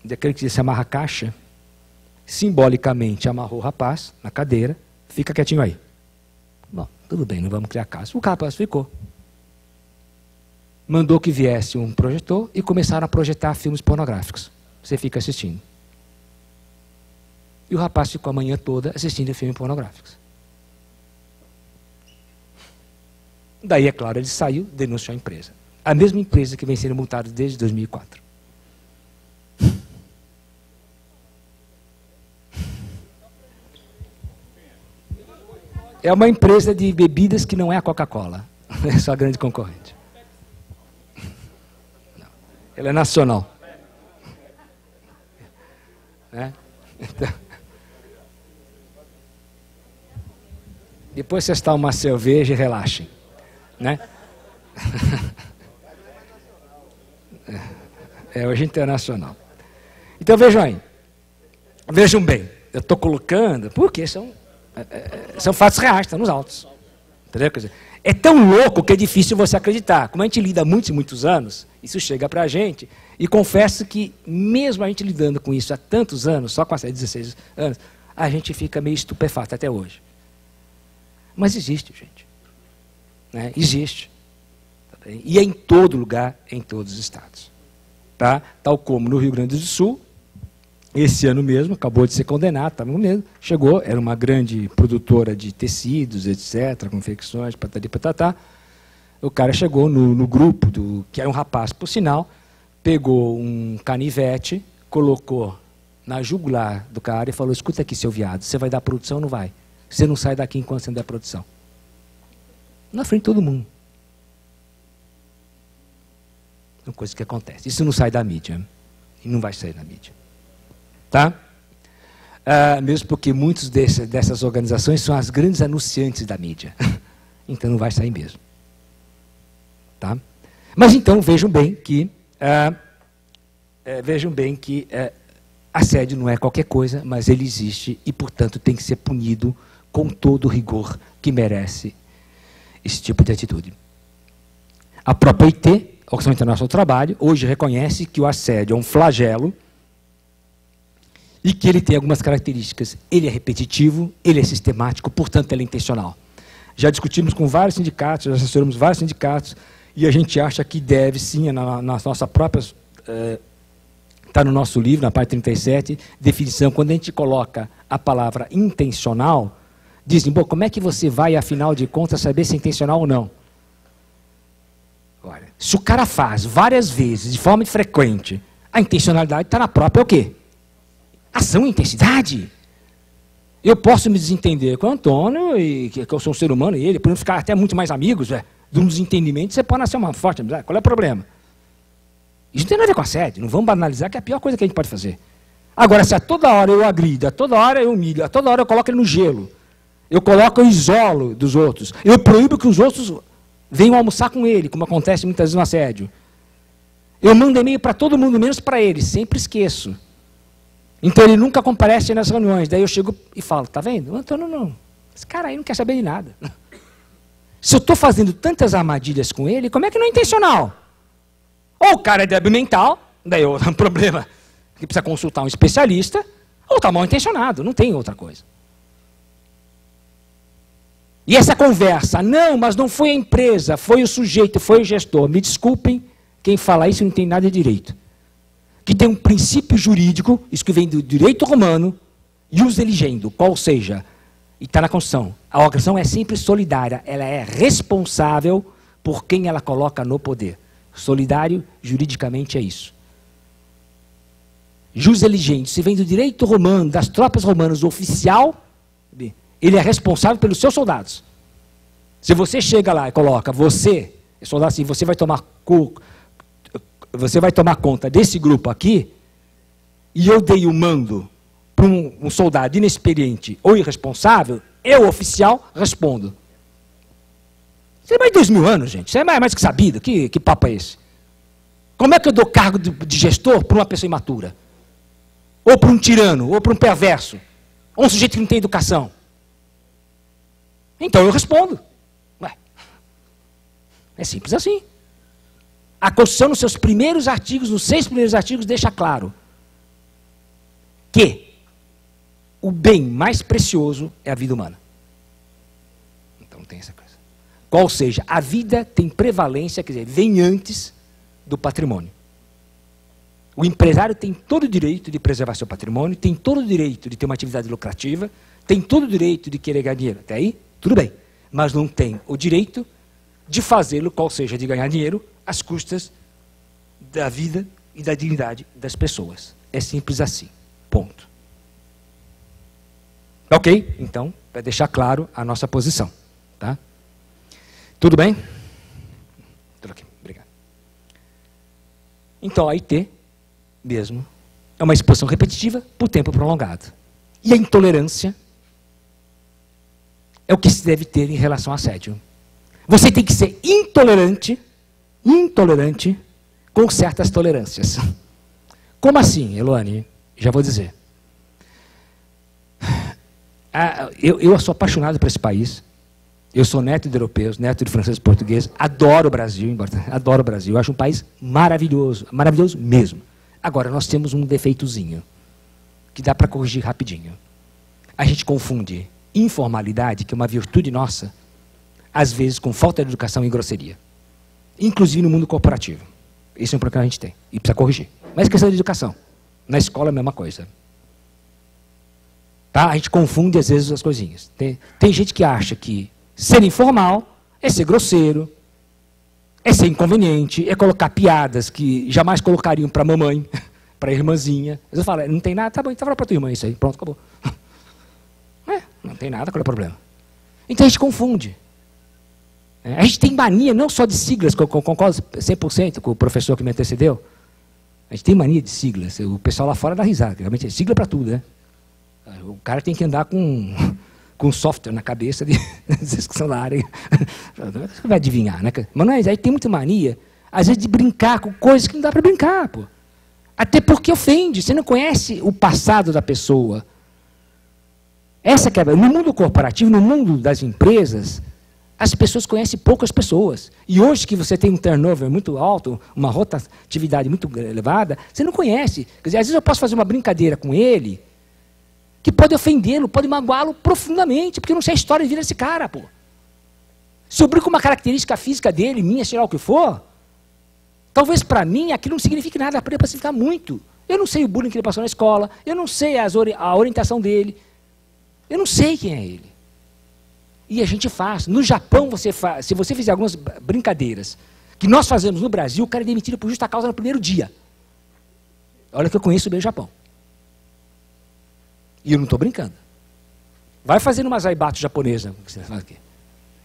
[SPEAKER 1] daquele que se amarra a caixa, simbolicamente amarrou o rapaz na cadeira, fica quietinho aí. Bom, tudo bem, não vamos criar caso. O rapaz ficou. Mandou que viesse um projetor e começaram a projetar filmes pornográficos. Você fica assistindo. E o rapaz ficou a manhã toda assistindo filmes pornográficos. Daí, é claro, ele saiu, denunciou a empresa. A mesma empresa que vem sendo multada desde 2004. É uma empresa de bebidas que não é a Coca-Cola. É só a grande concorrente. Ela é nacional. Né? Então, depois vocês tomam uma cerveja e relaxem. Né? Hoje é internacional. Então vejam bem, eu estou colocando, porque são fatos reais, estão nos autos. Entendeu? Quer dizer, é tão louco que é difícil você acreditar. Como a gente lida há muitos e muitos anos, isso chega para a gente, e confesso que mesmo a gente lidando com isso há tantos anos, só com a 16 anos, a gente fica meio estupefato até hoje. Mas existe, gente. Né? Existe. Tá bem? E é em todo lugar, em todos os estados. Tá? Tal como no Rio Grande do Sul, esse ano mesmo, acabou de ser condenado, estava com medo, chegou, era uma grande produtora de tecidos, etc., confecções, patati patatá. O cara chegou no grupo, que era um rapaz, por sinal, pegou um canivete, colocou na jugular do cara e falou: escuta aqui, seu viado, você vai dar produção ou não vai? Você não sai daqui enquanto você não der produção. Na frente de todo mundo. É uma coisa que acontece. Isso não sai da mídia. E não vai sair da mídia. Tá? Mesmo porque muitas dessas organizações são as grandes anunciantes da mídia. Então não vai sair mesmo. Tá? Mas então vejam bem que assédio não é qualquer coisa, mas ele existe e, portanto, tem que ser punido com todo o rigor que merece esse tipo de atitude. A própria OIT, a Organização Internacional do Trabalho, hoje reconhece que o assédio é um flagelo e que ele tem algumas características. Ele é repetitivo, ele é sistemático, portanto, ele é intencional. Já discutimos com vários sindicatos, já assessoramos vários sindicatos, e a gente acha que deve, sim, na nossa própria... Está no nosso livro, na parte 37, definição. Quando a gente coloca a palavra intencional, dizem, bom, como é que você vai, afinal de contas, saber se é intencional ou não? Olha, se o cara faz várias vezes, de forma frequente, a intencionalidade está na própria o quê? Ação e intensidade. Eu posso me desentender com o Antônio, que eu sou um ser humano, e ele, podemos ficar até muito mais amigos, de um desentendimento, você pode nascer uma forte amizade. Qual é o problema? Isso não tem nada a ver com assédio, não vamos banalizar, que é a pior coisa que a gente pode fazer. Agora, se a toda hora eu agrido, a toda hora eu humilho, a toda hora eu coloco ele no gelo, eu isolo dos outros, eu proíbo que os outros venham almoçar com ele, como acontece muitas vezes no assédio. Eu mando e-mail para todo mundo, menos para ele, sempre esqueço. Então ele nunca comparece nas reuniões, daí eu chego e falo, tá vendo? Antônio, não, esse cara aí não quer saber de nada. Se eu estou fazendo tantas armadilhas com ele, como é que não é intencional? Ou o cara é débil mental, daí é um problema que precisa consultar um especialista, ou está mal intencionado, não tem outra coisa. E essa conversa, não, mas não foi a empresa, foi o sujeito, foi o gestor. Me desculpem, quem fala isso não tem nada de direito. Que tem um princípio jurídico, isso que vem do direito romano, ius eligendo, qual seja, e está na Constituição, a organização é sempre solidária, ela é responsável por quem ela coloca no poder. Solidário, juridicamente, é isso. Jus eligendo, se vem do direito romano, das tropas romanas, o oficial, ele é responsável pelos seus soldados. Se você chega lá e coloca, você, soldado assim, você vai tomar conta desse grupo aqui, e eu dei o mando para um soldado inexperiente ou irresponsável, eu, oficial, respondo. Isso é mais de 2000 anos, gente. Isso é mais que sabido. Que papo é esse? Como é que eu dou cargo de gestor para uma pessoa imatura? Ou para um tirano? Ou para um perverso? Ou um sujeito que não tem educação? Então eu respondo. Ué. É simples assim. A Constituição, nos seus primeiros artigos, nos 6 primeiros artigos, deixa claro que o bem mais precioso é a vida humana. Então tem essa coisa. Qual seja, a vida tem prevalência, quer dizer, vem antes do patrimônio. O empresário tem todo o direito de preservar seu patrimônio, tem todo o direito de ter uma atividade lucrativa, tem todo o direito de querer ganhar dinheiro. Até aí, tudo bem. Mas não tem o direito de fazê-lo, qual seja, de ganhar dinheiro, às custas da vida e da dignidade das pessoas. É simples assim. Ponto. Ok? Então, para deixar claro a nossa posição. Tá? Tudo bem? Tudo ok, obrigado. Então, a IT, mesmo, é uma exposição repetitiva por tempo prolongado. E a intolerância é o que se deve ter em relação ao assédio. Você tem que ser intolerante intolerante com certas tolerâncias. Como assim, Eloane? Já vou dizer. Eu sou apaixonado por esse país. Eu sou neto de europeus, neto de franceses e portugueses. Adoro o Brasil, adoro o Brasil. Eu acho um país maravilhoso, maravilhoso mesmo. Agora, nós temos um defeitozinho que dá para corrigir rapidinho. A gente confunde informalidade, que é uma virtude nossa, às vezes com falta de educação e grosseria. Inclusive no mundo corporativo. Esse é um problema que a gente tem e precisa corrigir. Mas questão de educação. Na escola é a mesma coisa. Tá? A gente confunde às vezes as coisinhas. Tem gente que acha que ser informal é ser grosseiro, é ser inconveniente, é colocar piadas que jamais colocariam para a mamãe, para a irmãzinha. Às vezes fala, não tem nada, tá bom, então fala para a tua irmã isso aí, pronto, acabou. Não tem nada, qual é o problema? Então a gente confunde. A gente tem mania não só de siglas, concordo 100% com o professor que me antecedeu. A gente tem mania de siglas. O pessoal lá fora dá risada, realmente é sigla para tudo, né? O cara tem que andar com software na cabeça de vocês que são da área. Você vai adivinhar, né? Mas não é, aí tem muita mania, às vezes, de brincar com coisas que não dá para brincar, pô. Até porque ofende, você não conhece o passado da pessoa. Essa que é, no mundo corporativo, no mundo das empresas, as pessoas conhecem poucas pessoas. E hoje que você tem um turnover muito alto, uma rotatividade muito elevada, você não conhece. Quer dizer, às vezes eu posso fazer uma brincadeira com ele que pode ofendê-lo, pode magoá-lo profundamente, porque eu não sei a história de vida desse cara, pô. Se eu brinco com uma característica física dele, minha, sei lá o que for, talvez para mim aquilo não signifique nada, para ele vai significar muito. Eu não sei o bullying que ele passou na escola, eu não sei a orientação dele, eu não sei quem é ele. E a gente faz. No Japão, se você fizer algumas brincadeiras que nós fazemos no Brasil, o cara é demitido por justa causa no primeiro dia. Olha que eu conheço bem o Japão. E eu não estou brincando. Vai fazendo uma zaibato japonesa.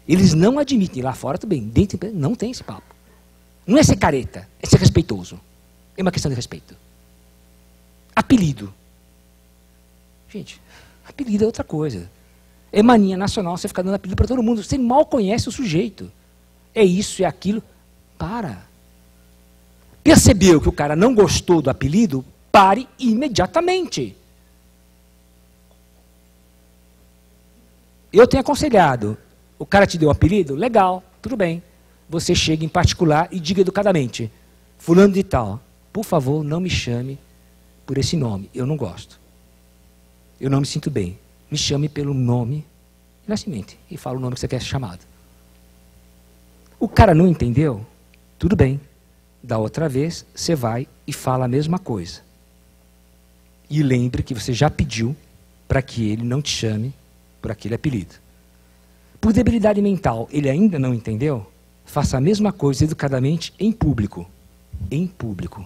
[SPEAKER 1] Eles não admitem. Lá fora também. Dentro não tem esse papo. Não é ser careta, é ser respeitoso. É uma questão de respeito. Apelido. Gente, apelido é outra coisa. É mania nacional você ficar dando apelido para todo mundo. Você mal conhece o sujeito. É isso, é aquilo. Para. Percebeu que o cara não gostou do apelido? Pare imediatamente. Eu tenho aconselhado. O cara te deu um apelido? Legal, tudo bem. Você chega em particular e diga educadamente. Fulano de tal, por favor, não me chame por esse nome. Eu não gosto. Eu não me sinto bem. Me chame pelo nome de nascimento. E fala o nome que você quer ser chamado. O cara não entendeu? Tudo bem. Da outra vez, você vai e fala a mesma coisa. E lembre que você já pediu para que ele não te chame por aquele apelido. Por debilidade mental, ele ainda não entendeu? Faça a mesma coisa educadamente em público. Em público.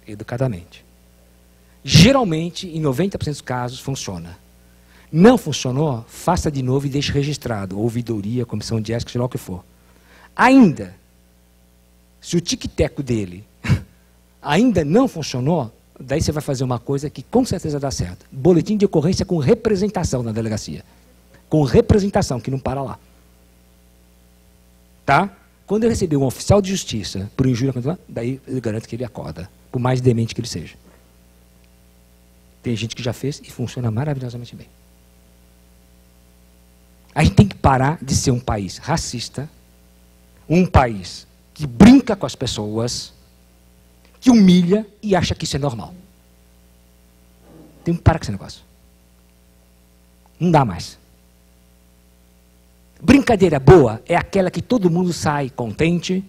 [SPEAKER 1] Educadamente. Geralmente, em 90% dos casos, funciona. Não funcionou, faça de novo e deixe registrado. Ouvidoria, comissão de ética, sei lá o que for. Ainda, se o tic-teco dele ainda não funcionou, daí você vai fazer uma coisa que com certeza dá certo. Boletim de ocorrência com representação na delegacia. Com representação, que não para lá. Tá? Quando ele receber um oficial de justiça por injúria, daí eu garanto que ele acorda, por mais demente que ele seja. Tem gente que já fez e funciona maravilhosamente bem. A gente tem que parar de ser um país racista, um país que brinca com as pessoas, que humilha e acha que isso é normal. Tem que parar com esse negócio. Não dá mais. Brincadeira boa é aquela que todo mundo sai contente,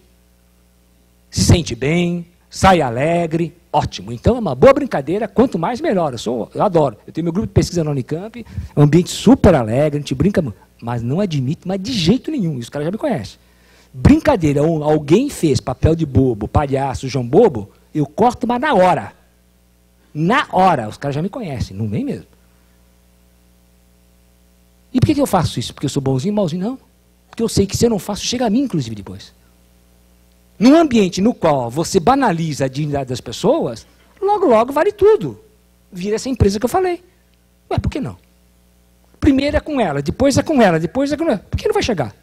[SPEAKER 1] se sente bem, sai alegre, ótimo. Então é uma boa brincadeira, quanto mais melhor. Eu adoro. Eu tenho meu grupo de pesquisa na Unicamp, é um ambiente super alegre, a gente brinca, mas não admito, mas de jeito nenhum, isso o cara já me conhece. Brincadeira, alguém fez papel de bobo, palhaço, João Bobo, eu corto, mas na hora. Na hora, os caras já me conhecem, não vem mesmo. E por que eu faço isso? Porque eu sou bonzinho, malzinho? Não. Porque eu sei que se eu não faço, chega a mim, inclusive, depois. Num ambiente no qual você banaliza a dignidade das pessoas, logo, logo vale tudo. Vira essa empresa que eu falei. Ué, por que não? Primeiro é com ela, depois é com ela, depois é com ela. Por que não vai chegar?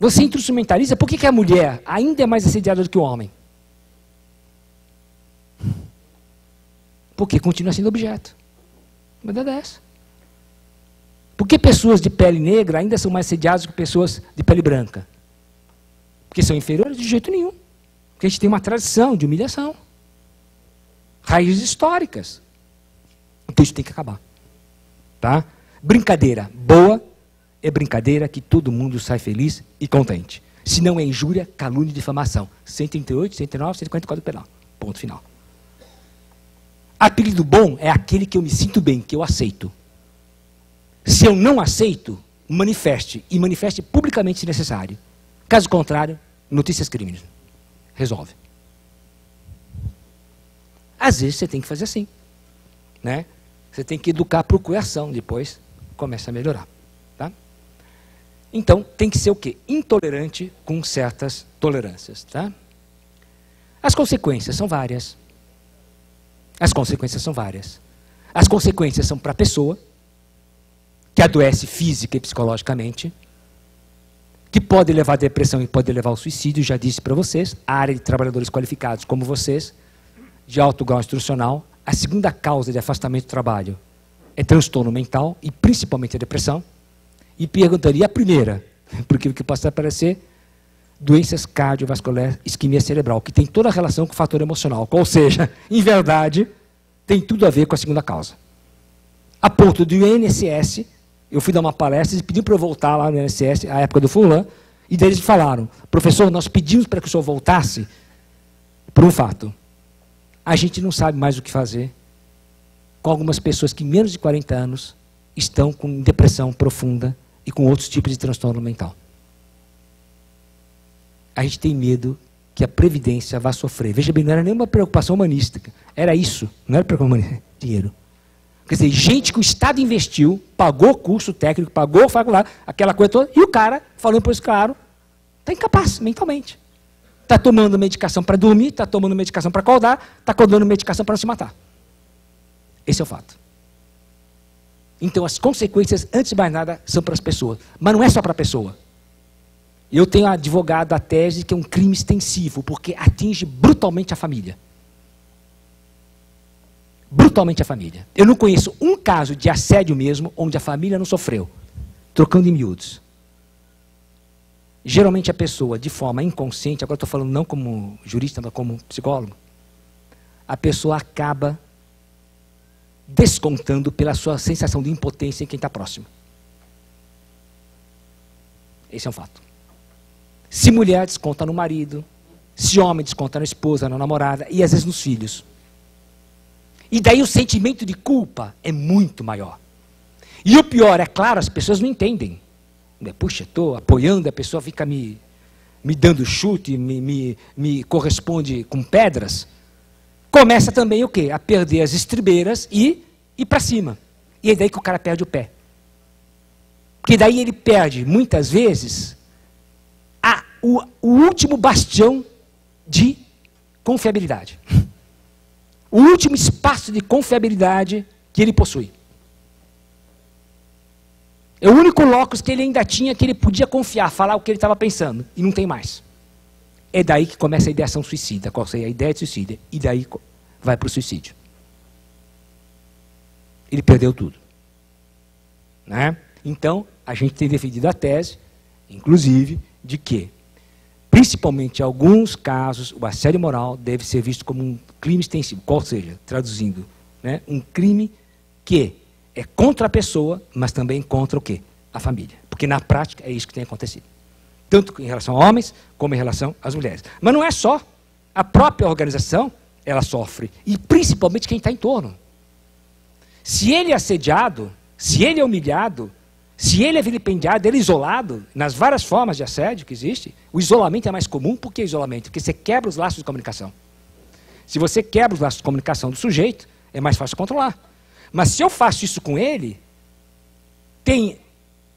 [SPEAKER 1] Você instrumentaliza, por que a mulher ainda é mais assediada do que o homem? Porque continua sendo objeto. Uma verdade é essa. Por que pessoas de pele negra ainda são mais assediadas que pessoas de pele branca? Porque são inferiores? De jeito nenhum. Porque a gente tem uma tradição de humilhação. Raízes históricas. Então isso tem que acabar. Tá? Brincadeira boa é brincadeira que todo mundo sai feliz e contente. Se não é injúria, calúnia e difamação. 138, 109, 144 do penal. Ponto final. Apelido bom é aquele que eu me sinto bem, que eu aceito. Se eu não aceito, manifeste. E manifeste publicamente se necessário. Caso contrário, notícias crimes. Resolve. Às vezes você tem que fazer assim. Né? Você tem que educar por coerção, depois começa a melhorar. Tá? Então, tem que ser o quê? Intolerante com certas tolerâncias. Tá? As consequências são várias. As consequências são várias. As consequências são para a pessoa, que adoece física e psicologicamente, que pode levar à depressão e pode levar ao suicídio, já disse para vocês, a área de trabalhadores qualificados como vocês, de alto grau instrucional, a segunda causa de afastamento do trabalho é transtorno mental, e principalmente a depressão, e perguntaria a primeira, porque o que pode aparecer, doenças cardiovasculares, isquemia cerebral, que tem toda a relação com o fator emocional, ou seja, em verdade, tem tudo a ver com a segunda causa. A ponto do INSS, eu fui dar uma palestra e pedi para eu voltar lá no INSS, à época do Fulan, e daí eles falaram, professor, nós pedimos para que o senhor voltasse por um fato. A gente não sabe mais o que fazer com algumas pessoas que, menos de 40 anos, estão com depressão profunda e com outros tipos de transtorno mental. A gente tem medo que a Previdência vá sofrer. Veja bem, não era nenhuma preocupação humanística. Era isso, não era preocupação humanística, dinheiro. Quer dizer, gente que o Estado investiu, pagou curso técnico, pagou faculdade, aquela coisa toda, e o cara, falando por isso claro, está incapaz mentalmente. Está tomando medicação para dormir, está tomando medicação para acordar, está tomando medicação para não se matar. Esse é o fato. Então, as consequências, antes de mais nada, são para as pessoas. Mas não é só para a pessoa. Eu tenho advogado a tese que é um crime extensivo, porque atinge brutalmente a família. Brutalmente a família. Eu não conheço um caso de assédio mesmo, onde a família não sofreu. Trocando em miúdos. Geralmente a pessoa, de forma inconsciente, agora estou falando não como jurista, mas como psicólogo, a pessoa acaba descontando pela sua sensação de impotência em quem está próximo. Esse é um fato. Se mulher desconta no marido, se homem desconta na esposa, na namorada e às vezes nos filhos. E daí o sentimento de culpa é muito maior. E o pior, é claro, as pessoas não entendem. Puxa, estou apoiando, a pessoa fica me dando chute, me corresponde com pedras. Começa também o quê? A perder as estribeiras e ir para cima. E é daí que o cara perde o pé. Porque daí ele perde, muitas vezes, o último bastião de confiabilidade. O último espaço de confiabilidade que ele possui. É o único locus que ele ainda tinha, que ele podia confiar, falar o que ele estava pensando, e não tem mais. É daí que começa a ideação suicida, qual seja a ideia de suicídio, e daí vai para o suicídio. Ele perdeu tudo. Né? Então, a gente tem defendido a tese, inclusive, de que, principalmente em alguns casos, o assédio moral deve ser visto como um crime extensivo, qual seja, traduzindo, né, um crime que é contra a pessoa, mas também contra o quê? A família. Porque na prática é isso que tem acontecido. Tanto em relação a homens, como em relação às mulheres. Mas não é só. A própria organização, ela sofre. E principalmente quem está em torno. Se ele é assediado, se ele é humilhado, se ele é vilipendiado, ele é isolado, nas várias formas de assédio que existe, o isolamento é mais comum. Por que isolamento? Porque você quebra os laços de comunicação. Se você quebra os laços de comunicação do sujeito, é mais fácil controlar. Mas se eu faço isso com ele, tem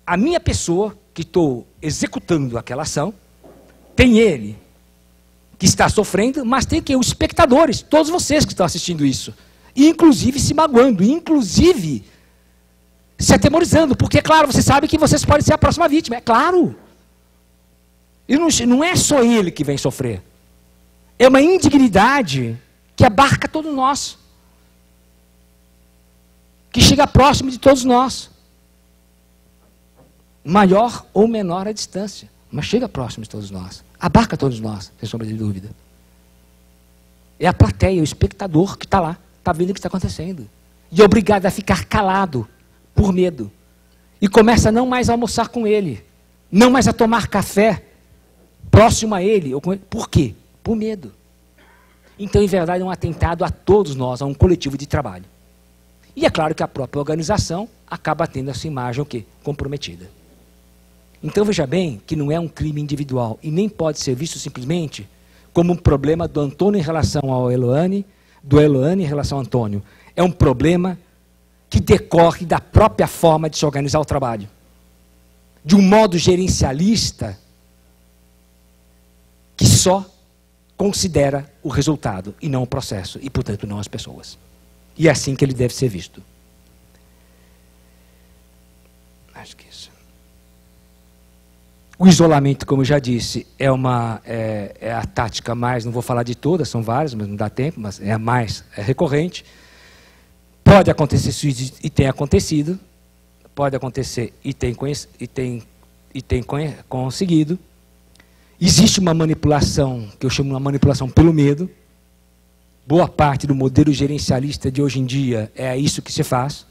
[SPEAKER 1] a minha pessoa, que estou executando aquela ação, tem ele, que está sofrendo, mas tem que os espectadores, todos vocês que estão assistindo isso, inclusive se magoando, inclusive se atemorizando, porque, claro, você sabe que vocês podem ser a próxima vítima, é claro. E não é só ele que vem sofrer. É uma indignidade que abarca todos nós. Que chega próximo de todos nós. Maior ou menor a distância. Mas chega próximo de todos nós. Abarca todos nós, sem sombra de dúvida. É a plateia, o espectador que está lá. Está vendo o que está acontecendo. E é obrigado a ficar calado por medo. E começa a não mais almoçar com ele. Não mais a tomar café próximo a ele. Por quê? Por medo. Então, em verdade, é um atentado a todos nós, a um coletivo de trabalho. E é claro que a própria organização acaba tendo essa imagem o quê? Comprometida. Então, veja bem que não é um crime individual e nem pode ser visto simplesmente como um problema do Antônio em relação ao Eloane, do Eloane em relação ao Antônio. É um problema que decorre da própria forma de se organizar o trabalho. De um modo gerencialista que só considera o resultado e não o processo, e, portanto, não as pessoas. E é assim que ele deve ser visto. Acho que isso. O isolamento, como eu já disse, é a tática mais, não vou falar de todas, são várias, mas não dá tempo, mas é a mais recorrente. Pode acontecer isso e tem acontecido, pode acontecer e tem conseguido. Existe uma manipulação, que eu chamo de uma manipulação pelo medo. Boa parte do modelo gerencialista de hoje em dia é isso que se faz.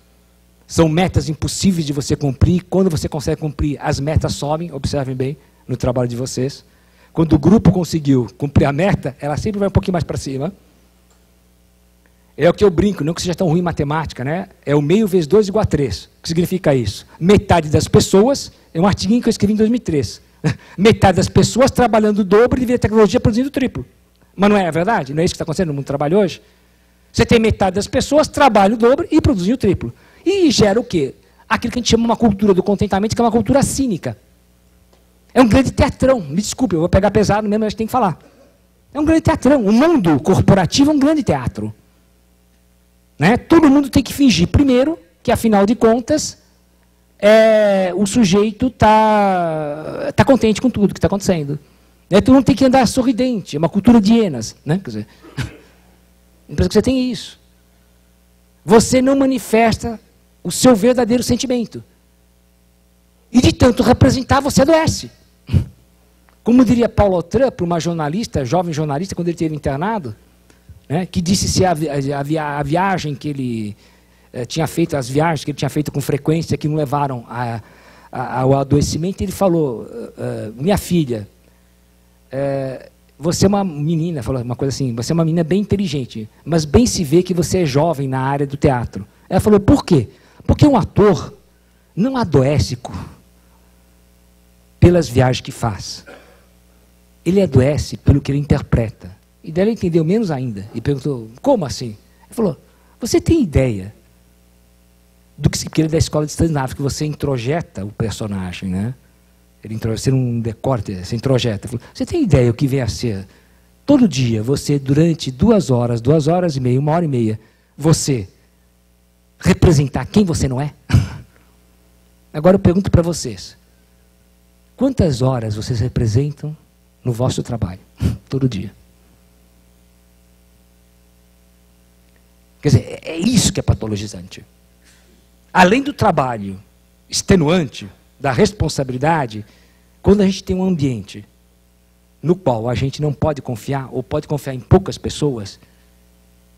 [SPEAKER 1] São metas impossíveis de você cumprir. Quando você consegue cumprir, as metas sobem, observem bem, no trabalho de vocês. Quando o grupo conseguiu cumprir a meta, ela sempre vai um pouquinho mais para cima. É o que eu brinco, não que seja tão ruim em matemática, né? É o meio vezes 2 igual a 3. O que significa isso? Metade das pessoas, é um artiguinho que eu escrevi em 2003. Metade das pessoas trabalhando o dobro e deveria a tecnologia produzindo o triplo. Mas não é verdade? Não é isso que está acontecendo no mundo do trabalho hoje? Você tem metade das pessoas, trabalham o dobro e produzem o triplo. E gera o quê? Aquilo que a gente chama uma cultura do contentamento, que é uma cultura cínica. É um grande teatrão. Me desculpe, eu vou pegar pesado mesmo, mas a gente tem que falar. É um grande teatrão. O mundo corporativo é um grande teatro. Né? Todo mundo tem que fingir, primeiro, que afinal de contas, o sujeito está contente com tudo que está acontecendo. Todo mundo tem que andar sorridente, é uma cultura de hienas. Né? Quer dizer, que você tem isso. Você não manifesta o seu verdadeiro sentimento. E de tanto representar, você adoece. Como diria Paulo Autran, para uma jornalista, jovem jornalista, quando ele esteve internado, né, que disse se a viagem que ele tinha feito, as viagens que ele tinha feito com frequência, que não levaram ao adoecimento, ele falou, minha filha, você é uma menina, falou uma coisa assim, você é uma menina bem inteligente, mas bem se vê que você é jovem na área do teatro. Ela falou, por quê? Porque um ator não adoece pelas viagens que faz. Ele adoece pelo que ele interpreta. E daí ele entendeu menos ainda. E perguntou, como assim? Ele falou, você tem ideia do que ele é da escola de Stanislavski, que você introjeta o personagem, né? Você não decorte, você introjeta. Ele falou, você tem ideia o que vem a ser? Todo dia, você durante 2 horas, 2 horas e meia, 1 hora e meia, você representar quem você não é? Agora eu pergunto para vocês, quantas horas vocês representam no vosso trabalho? Todo dia. Quer dizer, é isso que é patologizante. Além do trabalho extenuante, da responsabilidade, quando a gente tem um ambiente no qual a gente não pode confiar, ou pode confiar em poucas pessoas,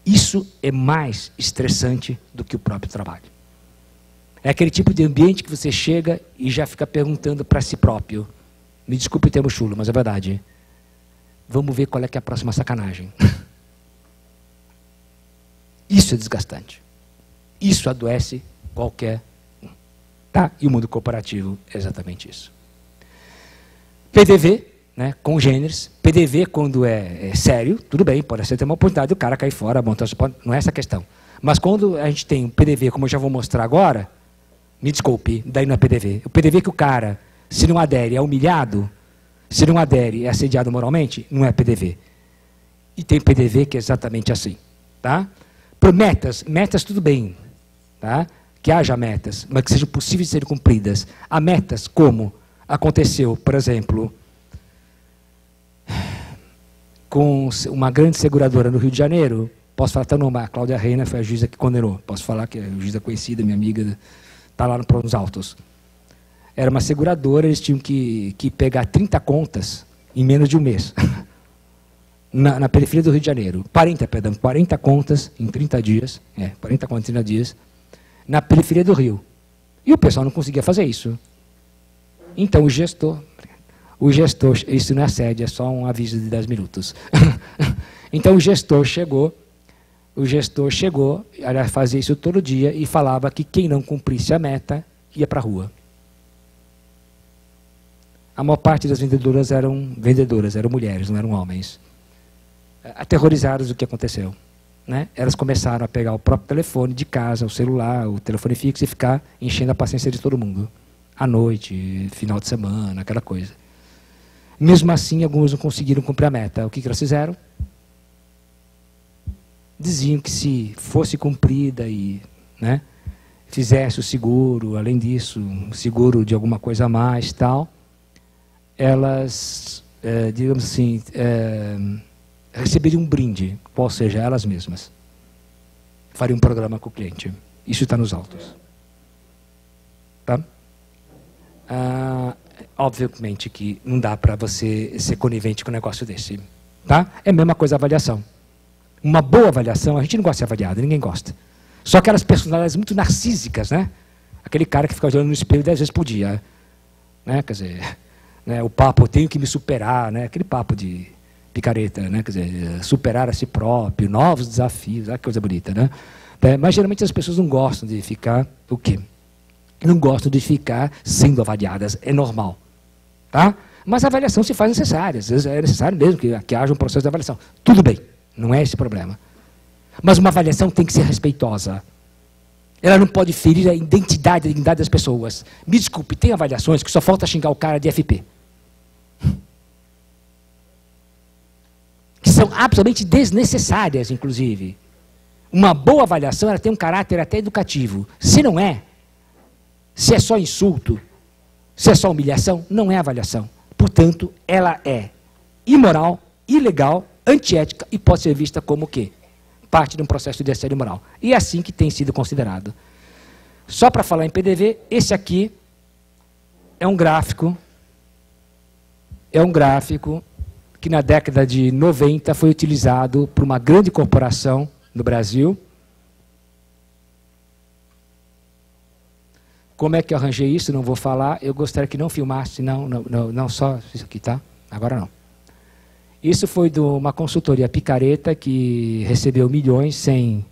[SPEAKER 1] isso é mais estressante do que o próprio trabalho. É aquele tipo de ambiente que você chega e já fica perguntando para si próprio, me desculpe o termo chulo, mas é verdade, vamos ver qual é que é a próxima sacanagem. Isso é desgastante. Isso adoece qualquer um. Tá? E o mundo corporativo é exatamente isso. PDV, né, congêneres. PDV, quando é sério, tudo bem, pode ser ter uma oportunidade do cara cair fora, bom, então não é essa a questão. Mas quando a gente tem um PDV, como eu já vou mostrar agora, me desculpe, daí não é PDV. O PDV que o cara, se não adere, é humilhado, se não adere, é assediado moralmente, não é PDV. E tem PDV que é exatamente assim. Tá? Por metas tudo bem, tá? Que haja metas, mas que sejam possíveis de serem cumpridas. Há metas como aconteceu, por exemplo, com uma grande seguradora no Rio de Janeiro. Posso falar até o nome, a Cláudia Reina foi a juíza que condenou. Posso falar que é a juíza conhecida, minha amiga, está lá nos autos. Era uma seguradora, eles tinham que pegar 30 contas em menos de um mês. Na periferia do Rio de Janeiro. 40 contas em 30 dias. 40 contas em 30 dias. Na periferia do Rio. E o pessoal não conseguia fazer isso. Então o gestor, isso não é assédio, é só um aviso de 10 minutos. Então o gestor chegou, a fazer isso todo dia e falava que quem não cumprisse a meta ia para a rua. A maior parte das vendedoras eram mulheres, não eram homens. Aterrorizadas do que aconteceu. Né? Elas começaram a pegar o próprio telefone de casa, o celular, o telefone fixo e ficar enchendo a paciência de todo mundo. À noite, final de semana, aquela coisa. Mesmo assim, alguns não conseguiram cumprir a meta. O que elas fizeram? Diziam que se fosse cumprida e, né, fizesse o seguro, além disso, um seguro de alguma coisa a mais, tal, elas, digamos assim, receberiam um brinde, ou seja, elas mesmas. Fariam um programa com o cliente. Isso está nos autos. Tá? Obviamente que não dá para você ser conivente com um negócio desse. Tá? É a mesma coisa a avaliação. Uma boa avaliação, a gente não gosta de ser avaliado, ninguém gosta. Só aquelas personalidades muito narcísicas, né? Aquele cara que fica olhando no espelho 10 vezes por dia. Né? Quer dizer, né, o papo, eu tenho que me superar, né? Aquele papo de picareta, né? Quer dizer, superar a si próprio, novos desafios, que coisa bonita, né? Mas geralmente as pessoas não gostam de ficar, o quê? Não gostam de ficar sendo avaliadas, é normal. Tá? Mas a avaliação se faz necessária, às vezes é necessário mesmo que haja um processo de avaliação. Tudo bem, não é esse o problema. Mas uma avaliação tem que ser respeitosa. Ela não pode ferir a identidade, a dignidade das pessoas. Me desculpe, tem avaliações que só falta xingar o cara de FP. Que são absolutamente desnecessárias, inclusive. Uma boa avaliação, ela tem um caráter até educativo. Se não é, se é só insulto, se é só humilhação, não é avaliação. Portanto, ela é imoral, ilegal, antiética e pode ser vista como o quê? Parte de um processo de assédio moral. E é assim que tem sido considerado. Só para falar em PDV, esse aqui é um gráfico que na década de 90 foi utilizado por uma grande corporação no Brasil. Como é que eu arranjei isso? Não vou falar. Eu gostaria que não filmasse, não só isso aqui, tá? Agora não. Isso foi de uma consultoria picareta que recebeu milhões sem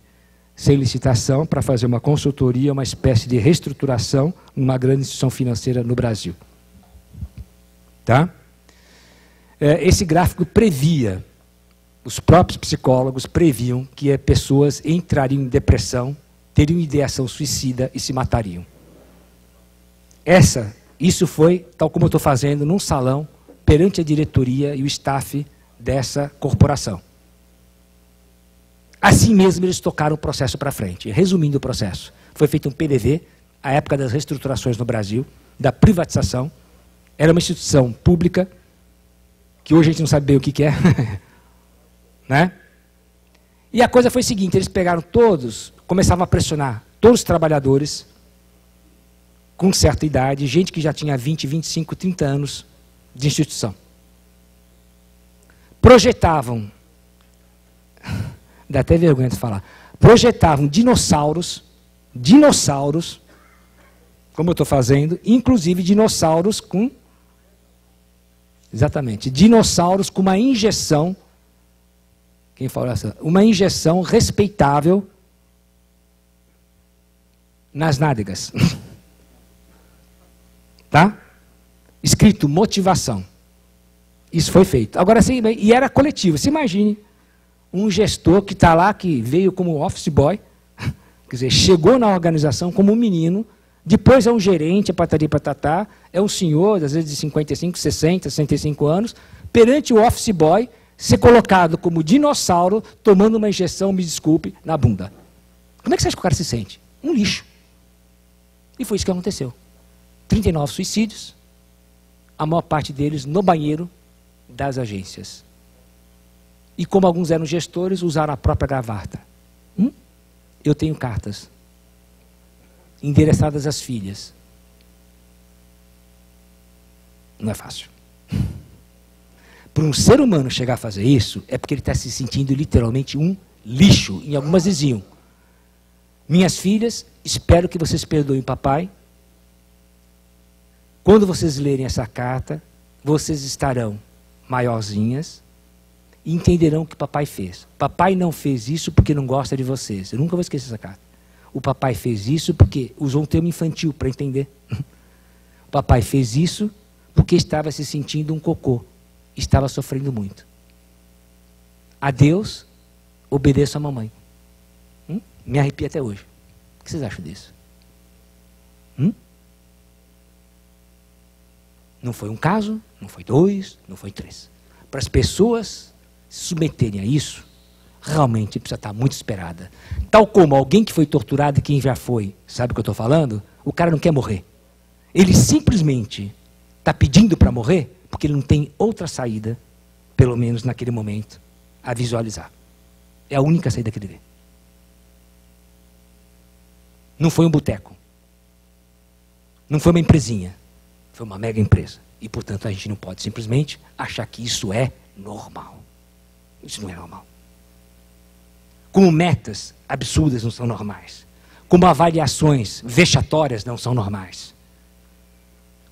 [SPEAKER 1] licitação para fazer uma consultoria, uma espécie de reestruturação numa grande instituição financeira no Brasil. Tá? Esse gráfico previa, os próprios psicólogos previam que pessoas entrariam em depressão, teriam ideação suicida e se matariam. Isso foi, tal como eu estou fazendo, num salão, perante a diretoria e o staff dessa corporação. Assim mesmo eles tocaram o processo para frente. Resumindo o processo, foi feito um PDV, a época das reestruturações no Brasil, da privatização. Era uma instituição pública, que hoje a gente não sabe bem o que é. Né? E a coisa foi a seguinte, eles pegaram todos, começavam a pressionar todos os trabalhadores, com certa idade, gente que já tinha 20, 25, 30 anos de instituição. Projetavam, dá até vergonha de falar, projetavam dinossauros, como eu estou fazendo, inclusive dinossauros com, exatamente, dinossauros com uma injeção, quem falou essa? Uma injeção respeitável nas nádegas. Tá? Escrito motivação. Isso foi feito. Agora, sim, e era coletivo. Você imagine um gestor que está lá, que veio como office boy, quer dizer, chegou na organização como um menino, depois é um gerente, patati patatá, é um senhor, às vezes de 55, 60, 65 anos, perante o office boy, ser colocado como dinossauro, tomando uma injeção, me desculpe, na bunda. Como é que você acha que o cara se sente? Um lixo. E foi isso que aconteceu. 39 suicídios, a maior parte deles no banheiro das agências. E como alguns eram gestores, usaram a própria gravata. Eu tenho cartas endereçadas às filhas. Não é fácil. Para um ser humano chegar a fazer isso, é porque ele está se sentindo literalmente um lixo. Em algumas diziam: minhas filhas, espero que vocês perdoem o papai. Quando vocês lerem essa carta, vocês estarão maiorzinhas e entenderão o que o papai fez. Papai não fez isso porque não gosta de vocês. Eu nunca vou esquecer essa carta. O papai fez isso porque usou um termo infantil para entender. O papai fez isso porque estava se sentindo um cocô. Estava sofrendo muito. A Deus, obedeço a mamãe. Me arrepia até hoje. O que vocês acham disso? Não foi um caso, não foi 2, não foi 3. Para as pessoas se submeterem a isso, realmente precisa estar muito esperada. Tal como alguém que foi torturado e quem já foi, sabe o que eu estou falando? O cara não quer morrer. Ele simplesmente está pedindo para morrer porque ele não tem outra saída, pelo menos naquele momento, a visualizar. É a única saída que ele vê. Não foi um boteco. Não foi uma empresinha. Foi uma mega empresa. E, portanto, a gente não pode simplesmente achar que isso é normal. Isso não é normal. Como metas absurdas não são normais. Como avaliações vexatórias não são normais.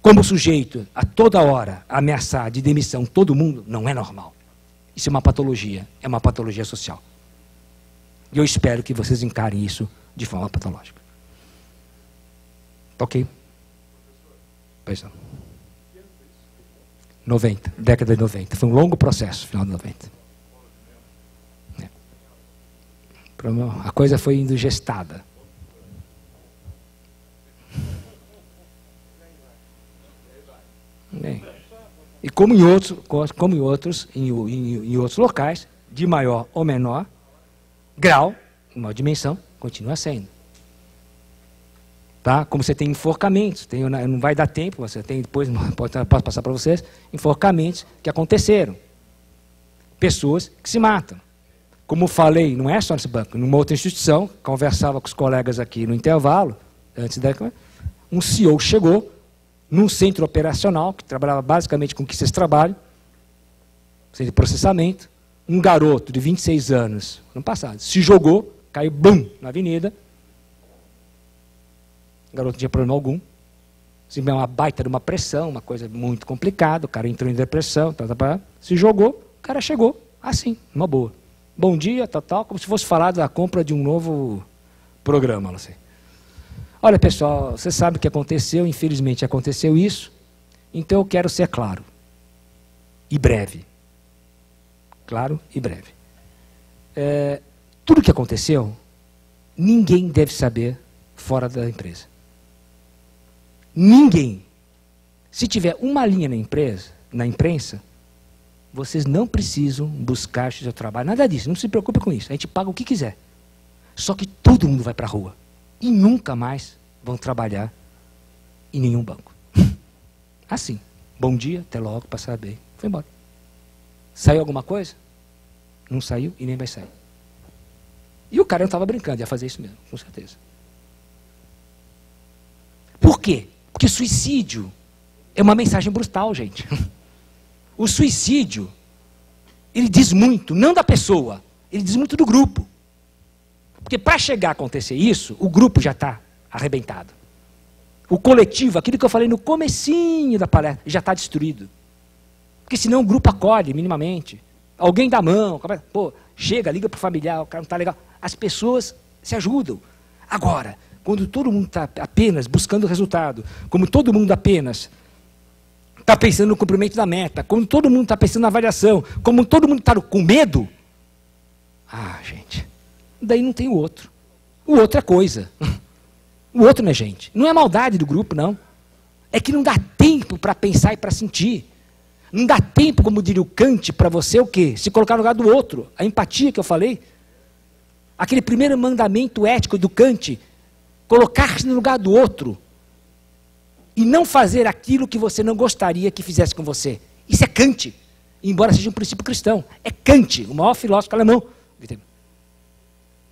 [SPEAKER 1] Como o sujeito, a toda hora, ameaçar de demissão todo mundo, não é normal. Isso é uma patologia social. E eu espero que vocês encarem isso de forma patológica. Ok? Pois não. 90, década de 90. Foi um longo processo, final de 90. A coisa foi indo gestada. E como em outros locais, de maior ou menor grau, maior dimensão, continua sendo. Tá? Como você tem enforcamentos, não vai dar tempo, você tem depois, posso passar para vocês, enforcamentos que aconteceram. Pessoas que se matam. Como falei, não é só nesse banco, numa outra instituição, conversava com os colegas aqui no intervalo, um CEO chegou num centro operacional, que trabalhava basicamente com o que vocês trabalham, centro de processamento, um garoto de 26 anos, no passado, se jogou, caiu, bum, na avenida. O garoto não tinha problema algum. Uma baita de uma pressão, uma coisa muito complicada, o cara entrou em depressão, se jogou, o cara chegou, assim, uma boa. Bom dia, tal, como se fosse falar da compra de um novo programa, não sei. Olha, pessoal, você sabe o que aconteceu, infelizmente aconteceu isso, então eu quero ser claro e breve. Claro e breve. Tudo o que aconteceu, ninguém deve saber fora da empresa. Ninguém. Se tiver uma linha na imprensa, vocês não precisam buscar o seu trabalho, nada disso, não se preocupe com isso, a gente paga o que quiser. Só que todo mundo vai para a rua e nunca mais vão trabalhar em nenhum banco. Assim, bom dia, até logo, passar bem, foi embora. Saiu alguma coisa? Não saiu e nem vai sair. E o cara não estava brincando, ia fazer isso mesmo, com certeza. Por quê? Porque suicídio é uma mensagem brutal, gente. O suicídio, ele diz muito, não da pessoa, ele diz muito do grupo. Porque para chegar a acontecer isso, o grupo já está arrebentado. O coletivo, aquilo que eu falei no comecinho da palestra, já está destruído. Porque senão o grupo acolhe minimamente. Alguém dá a mão, pô, chega, liga para o familiar, o cara não está legal. As pessoas se ajudam. Agora, quando todo mundo está apenas buscando resultado, como todo mundo apenas está pensando no cumprimento da meta, como todo mundo está pensando na avaliação, como todo mundo está com medo, gente, daí não tem o outro. O outro é coisa. O outro não é gente. Não é maldade do grupo, não. É que não dá tempo para pensar e para sentir. Não dá tempo, como diria o Kant, para você o quê? Se colocar no lugar do outro. A empatia que eu falei. Aquele primeiro mandamento ético do Kant, colocar-se no lugar do outro e não fazer aquilo que você não gostaria que fizesse com você. Isso é Kant. embora seja um princípio cristão. É Kant, o maior filósofo alemão.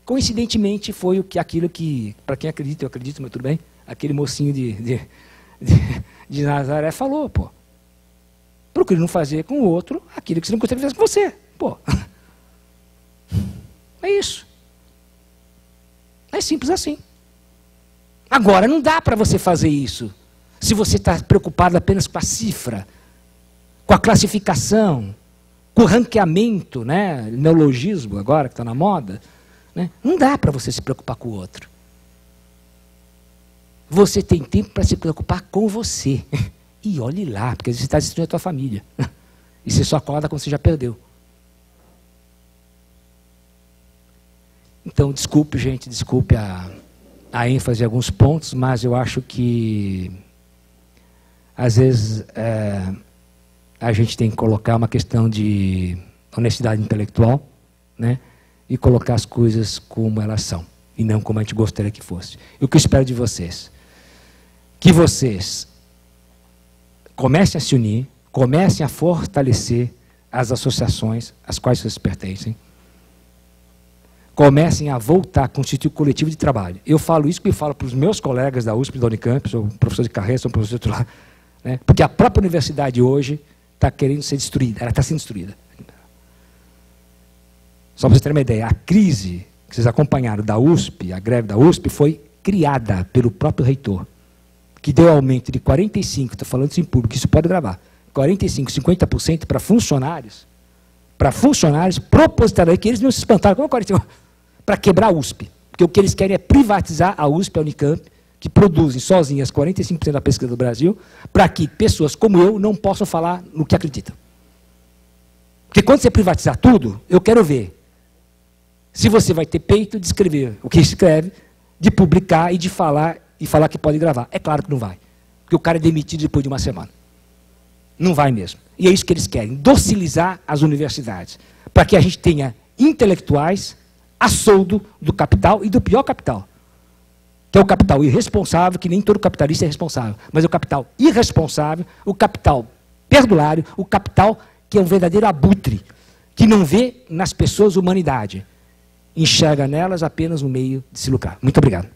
[SPEAKER 1] Coincidentemente, foi aquilo que, para quem acredita, eu acredito, mas tudo bem, aquele mocinho de Nazaré falou, pô. Procure não fazer com o outro aquilo que você não gostaria de fazer com você. Pô. É isso. É simples assim. Agora, não dá para você fazer isso se você está preocupado apenas com a cifra, com a classificação, com o ranqueamento, né? Neologismo agora que está na moda. Né? Não dá para você se preocupar com o outro. Você tem tempo para se preocupar com você. E olhe lá, porque às vezes você está destruindo a tua família. E você só acorda quando você já perdeu. Então, desculpe, gente, desculpe a ênfase em alguns pontos, mas eu acho que, às vezes, a gente tem que colocar uma questão de honestidade intelectual, né? E colocar as coisas como elas são, e não como a gente gostaria que fosse. E o que eu espero de vocês? Que vocês comecem a se unir, comecem a fortalecer as associações às quais vocês pertencem, comecem a voltar a constituir o coletivo de trabalho. Eu falo isso porque eu falo para os meus colegas da USP e da Unicamp, sou professor de carreira, sou professor titular, né? Porque a própria universidade hoje está querendo ser destruída, ela está sendo destruída. Só para vocês terem uma ideia, a crise que vocês acompanharam da USP, a greve da USP, foi criada pelo próprio reitor, que deu aumento de 45%, estou falando isso em público, isso pode gravar, 45%, 50% para funcionários, propositadamente, que eles não se espantaram, como 45%, para quebrar a USP. Porque o que eles querem é privatizar a USP e a Unicamp, que produzem sozinhas 45% da pesquisa do Brasil, para que pessoas como eu não possam falar no que acreditam. Porque quando você privatizar tudo, eu quero ver se você vai ter peito de escrever o que escreve, de publicar e de falar, e falar que pode gravar. É claro que não vai. Porque o cara é demitido depois de uma semana. Não vai mesmo. E é isso que eles querem, docilizar as universidades, para que a gente tenha intelectuais a soldo do capital e do pior capital, que é o capital irresponsável, que nem todo capitalista é responsável, mas é o capital irresponsável, o capital perdulário, o capital que é um verdadeiro abutre, que não vê nas pessoas humanidade, enxerga nelas apenas um meio de se lucrar. Muito obrigado.